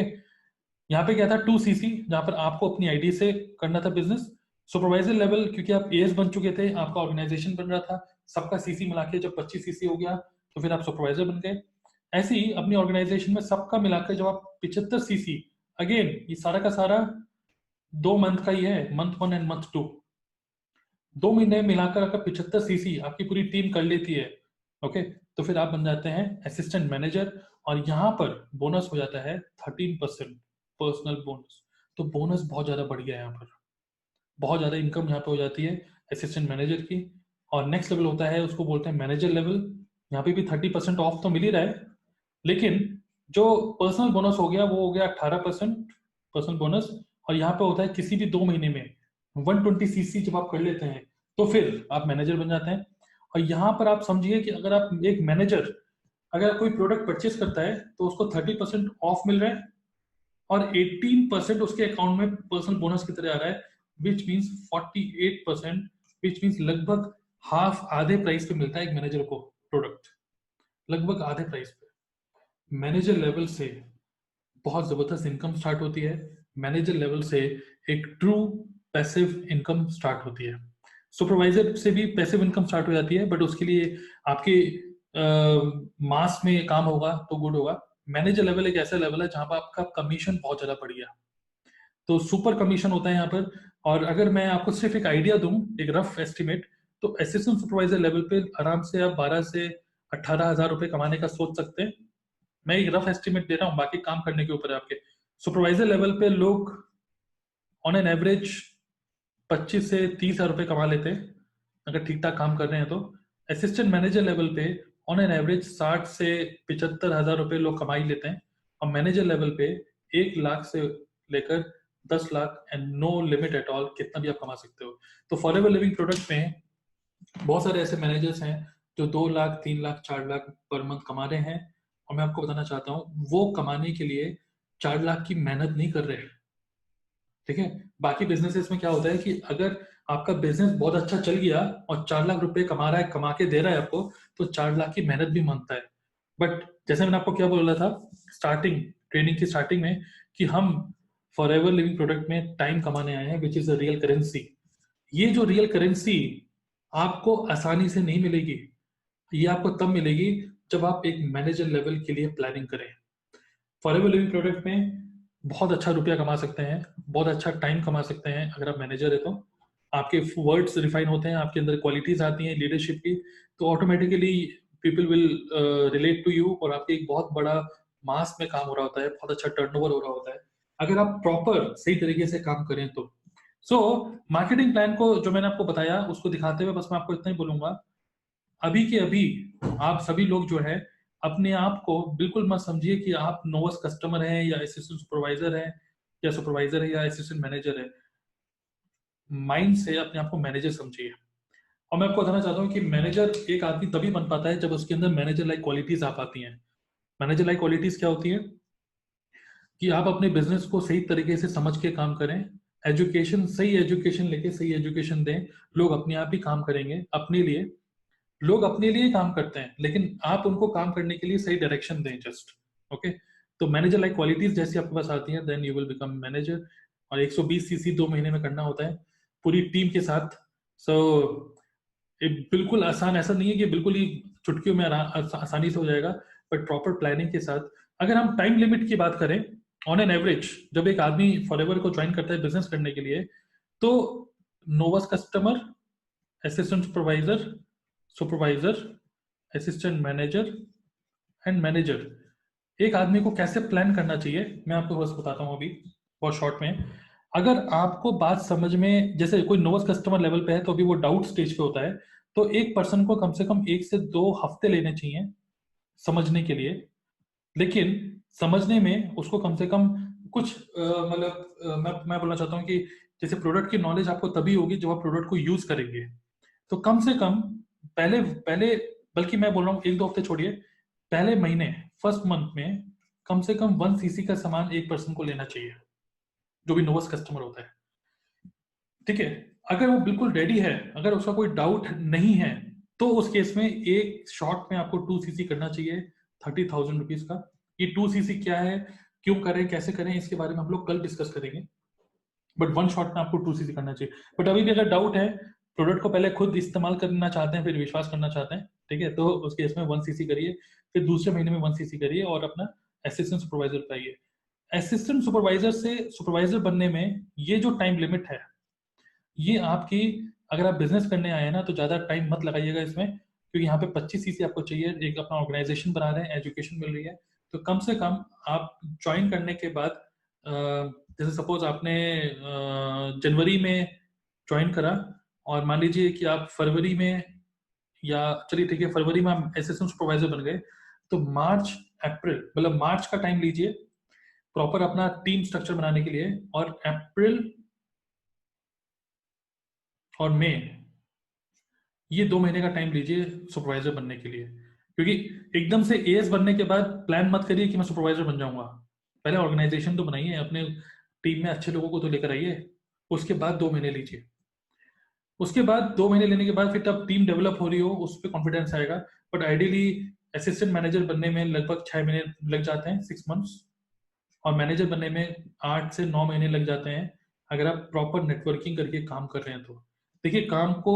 S1: यहाँ पे क्या था 2cc, जहां पर आपको अपनी आईडी से करना था बिजनेस। सुपरवाइजर लेवल क्योंकि आप एएस बन चुके थे, आपका ऑर्गेनाइजेशन बन रहा था, सबका सीसी मिला के जब 25cc हो गया तो फिर आप सुपरवाइजर बन गए। ऐसे ही अपनी ऑर्गेनाइजेशन में सबका मिलाकर जब आप 75 सीसी, अगेन ये सारा का सारा 2 मंथ का ही है, मंथ 1 एंड मंथ 2, 2 महीने मिलाकर अगर 75 सीसी आपकी पूरी टीम कर लेती है, ओके, तो फिर आप बन जाते हैं असिस्टेंट मैनेजर। और यहाँ पर बोनस हो जाता है 13% पर्सनल बोनस। तो बोनस बहुत ज्यादा बढ़ गया है यहाँ पर, बहुत ज्यादा इनकम यहाँ पे हो जाती है असिस्टेंट मैनेजर की। और नेक्स्ट लेवल होता है, उसको बोलते हैं मैनेजर लेवल। यहाँ पे भी 30% ऑफ तो मिल ही रहा है, लेकिन जो पर्सनल बोनस हो गया वो हो गया 18% पर्सनल बोनस। और यहाँ पे होता है किसी भी 2 महीने में 120 सीसी जब आप कर लेते हैं तो फिर आप मैनेजर बन जाते हैं। और यहाँ पर आप समझिए कि अगर आप एक मैनेजर अगर कोई प्रोडक्ट परचेस करता है तो उसको 30% ऑफ मिल रहा है और 18% उसके अकाउंट में पर्सनल बोनस की तरह आ रहा है, विच मीन्स 48%, विच मीन्स लगभग हाफ, आधे प्राइस पे मिलता है एक मैनेजर को प्रोडक्ट, लगभग आधे प्राइस पे। मैनेजर लेवल से बहुत जबरदस्त इनकम स्टार्ट होती है। मैनेजर लेवल से एक ट्रू पैसिव इनकम स्टार्ट होती है। सुपरवाइजर से भी पैसिव इनकम स्टार्ट हो जाती है, बट उसके लिए आपके मास में काम होगा तो गुड होगा। मैनेजर लेवल एक ऐसा लेवल है जहां पर आपका कमीशन बहुत ज्यादा बढ़ गया, तो सुपर कमीशन होता है यहाँ पर। और अगर मैं आपको सिर्फ एक आइडिया दूं, एक रफ एस्टिमेट, तो असिस्टेंट सुपरवाइजर लेवल पे आराम से आप 12 से 18 हजार रुपए कमाने का सोच सकते हैं। मैं एक रफ एस्टिमेट दे रहा हूँ, बाकी काम करने के ऊपर है आपके। सुपरवाइजर लेवल पे लोग ऑन एन एवरेज 25 से 30 हजार रुपए कमा लेते हैं अगर ठीक ठाक काम कर रहे हैं तो। असिस्टेंट मैनेजर लेवल पे ऑन एन एवरेज 60 से 75 हजार रुपए लोग कमा ही लेते हैं। और मैनेजर लेवल पे 1 लाख से लेकर 10 lakh and no limit at all, कितना भी आप कमा सकते हो। तो फॉरएवर लिविंग प्रोडक्ट में बहुत सारे ऐसे मैनेजर्स हैं जो 2 लाख, 3 लाख, 4 लाख पर मंथ कमा रहे हैं। और मैं आपको बताना चाहता हूँ वो कमाने के लिए 4 लाख की मेहनत नहीं कर रहे हैं, ठीक है। बाकी बिजनेसेस में क्या होता है कि अगर आपका बिजनेस बहुत अच्छा चल गया और 4 लाख रुपए कमा रहा है, कमा के दे रहा है आपको, तो 4 लाख की मेहनत भी मांगता है। बट जैसे मैंने आपको क्या बोला था स्टार्टिंग, ट्रेनिंग की स्टार्टिंग में, कि हम फॉर एवर लिविंग प्रोडक्ट में टाइम कमाने आए हैं, which is the real currency. ये जो रियल करेंसी आपको आसानी से नहीं मिलेगी, ये आपको तब मिलेगी जब आप एक मैनेजर लेवल के लिए प्लानिंग करें। फॉरएवर लिविंग प्रोडक्ट में बहुत अच्छा रुपया कमा सकते हैं, बहुत अच्छा टाइम कमा सकते हैं अगर आप मैनेजर है तो। आपके वर्ड्स रिफाइन होते हैं, आपके अंदर क्वालिटीज आती हैं लीडरशिप की, तो automatically people will relate to you, और आपके एक बहुत बड़ा मास में काम हो रहा होता है, बहुत अच्छा टर्नओवर हो रहा होता है अगर आप प्रॉपर सही तरीके से काम करें तो। सो मार्केटिंग प्लान को जो मैंने आपको बताया उसको दिखाते हुए बस मैं आपको इतना ही बोलूंगा, अभी के अभी आप सभी लोग जो है अपने आप को बिल्कुल मत समझिए कि आप नोवस कस्टमर हैं या असिस्टेंट सुपरवाइजर है, या सुपरवाइजर है या असिस्टेंट मैनेजर है। माइंड से अपने आप को मैनेजर समझिए। और मैं आपको बताना चाहता हूँ कि मैनेजर एक आदमी तभी बन पाता है जब उसके अंदर मैनेजर लाइक क्वालिटीज आ पाती हैं। मैनेजर लाइक क्वालिटीज क्या होती है कि आप अपने बिजनेस को सही तरीके से समझ के काम करें, एजुकेशन, सही एजुकेशन लेके सही एजुकेशन दें। लोग अपने आप ही काम करेंगे अपने लिए, लोग अपने लिए काम करते हैं, लेकिन आप उनको काम करने के लिए सही डायरेक्शन दें जस्ट, ओके। तो मैनेजर लाइक क्वालिटीज जैसी आपके पास आती हैं, then you will become manager. और 120 सीसी 2 महीने में करना होता है पूरी टीम के साथ। सो ये बिल्कुल आसान ऐसा नहीं है कि बिल्कुल ही चुटकियों में आसानी से हो जाएगा, बट प्रॉपर प्लानिंग के साथ। अगर हम टाइम लिमिट की बात करें, ऑन एन एवरेज जब एक आदमी फॉरएवर को ज्वाइन करता है बिजनेस करने के लिए, तो नोवस customer, assistant supervisor, supervisor, assistant manager and manager, एक आदमी को कैसे प्लान करना चाहिए मैं आपको बस बताता हूँ अभी बहुत शॉर्ट में। अगर आपको बात समझ में, जैसे कोई नोवस कस्टमर लेवल पे है तो अभी वो डाउट स्टेज पे होता है, तो एक पर्सन को कम से कम 1 से 2 हफ्ते लेने चाहिए समझने के लिए। लेकिन समझने में उसको कम से कम कुछ मतलब मैं बोलना चाहता हूँ कि जैसे प्रोडक्ट की नॉलेज आपको तभी होगी जब आप प्रोडक्ट को यूज करेंगे। तो कम से कम पहले पहले बल्कि मैं बोल रहा हूँ 1-2 हफ्ते छोड़िए, पहले महीने, फर्स्ट मंथ में कम से कम 1 सीसी का सामान एक पर्सन को लेना चाहिए जो भी नोवस कस्टमर होता है, ठीक है। अगर वो बिल्कुल रेडी है, अगर उसका कोई डाउट नहीं है, तो उस केस में एक शॉट में आपको 2 सीसी करना चाहिए 30,000 रुपीज का। ये 2 सीसी क्या है, क्यों करें, कैसे करें, इसके बारे में हम लोग कल डिस्कस करेंगे, बट वन शॉट में आपको 2 सीसी करना चाहिए। बट अभी भी अगर डाउट है, प्रोडक्ट को पहले खुद इस्तेमाल करना चाहते हैं फिर विश्वास करना चाहते हैं, ठीक है, तो उस केस में 1 सीसी करिए, फिर दूसरे महीने में 1 सीसी करिए और अपना असिस्टेंट सुपरवाइजर पे आइए। असिस्टेंट सुपरवाइजर से सुपरवाइजर बनने में ये जो टाइम लिमिट है, ये आपकी, अगर आप बिजनेस करने आए हैं ना तो ज़्यादा टाइम मत लगाइएगा इसमें, क्योंकि यहाँ पे 25 सीसी आपको चाहिए, एक अपना ऑर्गेनाइजेशन बना रहे हैं, एजुकेशन मिल रही है, तो कम से कम आप ज्वाइन करने के बाद जैसे सपोज आपने जनवरी में ज्वाइन करा और मान लीजिए कि आप फरवरी में, या चलिए ठीक है फरवरी में आप असिस्टेंट सुपरवाइजर बन गए, तो मार्च अप्रैल, मतलब मार्च का टाइम लीजिए प्रॉपर अपना टीम स्ट्रक्चर बनाने के लिए, और अप्रैल और मई, ये 2 महीने का टाइम लीजिए सुपरवाइजर बनने के लिए। क्योंकि एकदम से एएस बनने के बाद प्लान मत करिए कि मैं सुपरवाइजर बन जाऊंगा, पहले ऑर्गेनाइजेशन तो बनाइए, अपने टीम में अच्छे लोगों को तो लेकर आइए, उसके बाद 2 महीने लीजिए। उसके बाद 2 महीने लेने के बाद फिर तब टीम डेवलप हो रही हो उस पर कॉन्फिडेंस आएगा। बट आइडियली असिस्टेंट मैनेजर बनने में लगभग 6 महीने लग जाते हैं, 6 मंथ्स, और मैनेजर बनने में 8 से 9 महीने लग जाते हैं, अगर आप प्रॉपर नेटवर्किंग करके काम कर रहे हैं तो। देखिए काम को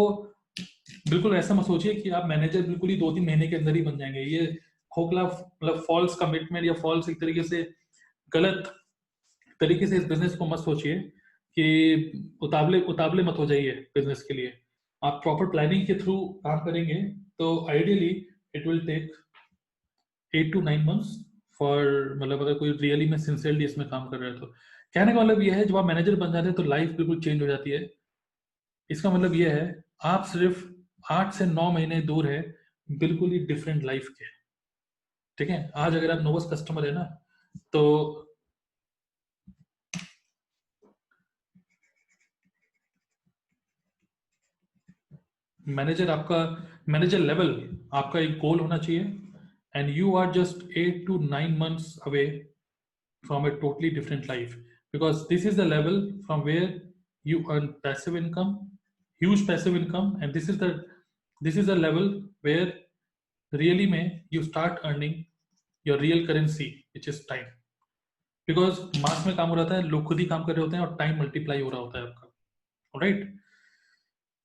S1: बिल्कुल ऐसा मत सोचिए कि आप मैनेजर बिल्कुल ही 2-3 महीने के अंदर ही बन जाएंगे, ये खोखला, मतलब फॉल्स कमिटमेंट या फॉल्स एक तरीके से गलत तरीके से इस बिजनेस को मत सोचिए कि उतावले उतावले मत हो जाइए बिजनेस के लिए। आप प्रॉपर प्लानिंग के थ्रू काम करेंगे तो ideally it will take 8 to 9 months for, मतलब अगर कोई रियली में सिंसियरली इसमें काम कर रहा है तो। कहने का मतलब ये है जब आप मैनेजर बन जाते हैं तो लाइफ बिल्कुल चेंज हो जाती है। इसका मतलब ये है आप सिर्फ 8 से 9 महीने दूर है बिल्कुल ही डिफरेंट लाइफ के। ठीक है, आज अगर आप नोवस कस्टमर है ना, तो मैनेजर लेवल आपका एक गोल होना चाहिए, and you are just 8 to 9 months away from a totally different life, because this is the level from where you earn passive income, huge passive income, and this is the level where really में you start earning your real currency which is time, because मास में काम हो रहा है, लोग खुद ही काम कर रहे होते हैं और टाइम मल्टीप्लाई हो रहा होता है आपका। राइट,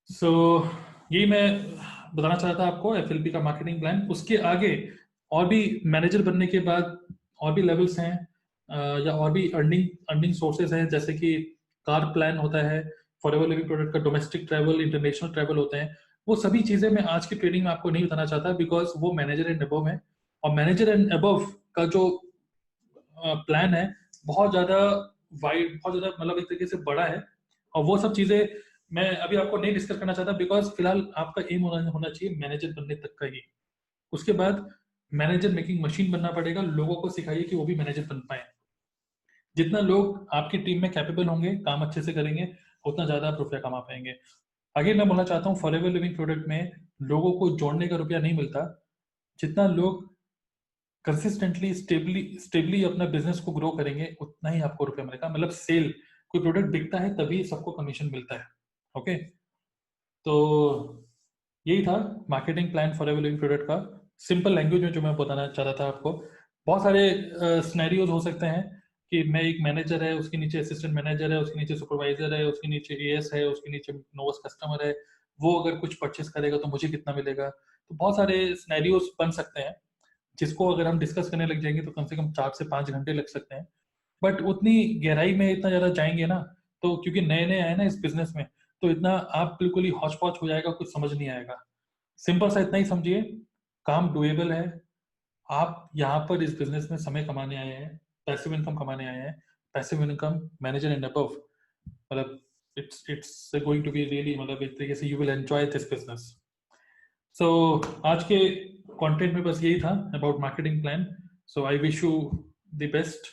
S1: सो यही मैं बताना चाहता था आपको एफएलपी का मार्केटिंग प्लान। उसके आगे और भी मैनेजर बनने के बाद और भी लेवल्स हैं, या और भी अर्निंग अर्निंग सोर्सेज हैं, जैसे कि कार प्लान होता है, फॉरएवर लिविंग प्रोडक्ट का डोमेस्टिक ट्रैवल, इंटरनेशनल ट्रैवल होते हैं। वो सभी चीजें मैं आज की ट्रेनिंग में आपको नहीं बताना चाहता, बिकॉज वो मैनेजर एंड अबव है, और मैनेजर एंड अबव का जो प्लान है बहुत ज्यादा वाइड, बहुत ज्यादा मतलब एक तरीके से बड़ा है, और वो सब चीजें मैं अभी आपको नहीं डिस्कस करना चाहता, बिकॉज फिलहाल आपका एम होना चाहिए मैनेजर बनने तक का ही। उसके बाद मैनेजर मेकिंग मशीन बनना पड़ेगा, लोगों को सिखाइए कि वो भी मैनेजर बन पाए। जितना लोग आपकी टीम में कैपेबल होंगे, काम अच्छे से करेंगे, उतना ज्यादा आप रुपया कमा पाएंगे। आगे मैं बोलना चाहता हूँ फॉरएवर लिविंग प्रोडक्ट में लोगों को जोड़ने का रुपया नहीं मिलता, जितना लोग कंसिस्टेंटली स्टेबली अपना बिजनेस को ग्रो करेंगे उतना ही आपको रुपया मिलेगा। मतलब सेल, कोई प्रोडक्ट बिकता है तभी सबको कमीशन मिलता है। ओके, तो यही था marketing plan for ever living product का, सिंपल लैंग्वेज में जो मैं बताना चाह रहा था आपको। बहुत सारे सिनेरियोज हो सकते हैं कि मैं एक मैनेजर है, उसके नीचे असिस्टेंट मैनेजर है, उसके नीचे सुपरवाइजर है, उसके नीचे एएस है, उसके नीचे नोवस कस्टमर है, वो अगर कुछ परचेस करेगा तो मुझे कितना मिलेगा। तो बहुत सारे सिनेरियोज बन सकते हैं, जिसको अगर हम डिस्कस करने लग जाएंगे तो कम से कम 4 से 5 घंटे लग सकते हैं। बट उतनी गहराई में इतना ज्यादा जाएंगे ना, तो क्योंकि नए नए आए ना इस बिजनेस में, तो इतना आप बिल्कुल ही हौच पौच हो जाएगा, कुछ समझ नहीं आएगा। सिंपल सा इतना ही समझिए, काम डुएबल है। आप यहाँ पर इस बिजनेस में समय कमाने आए हैं, पैसिव इनकम कमाने आए हैं, passive income manager and above, मतलब it's going to be really, मतलब एक तरीके से you will enjoy this business. So आज के कंटेंट में बस यही था about marketing plan. So I wish you the best.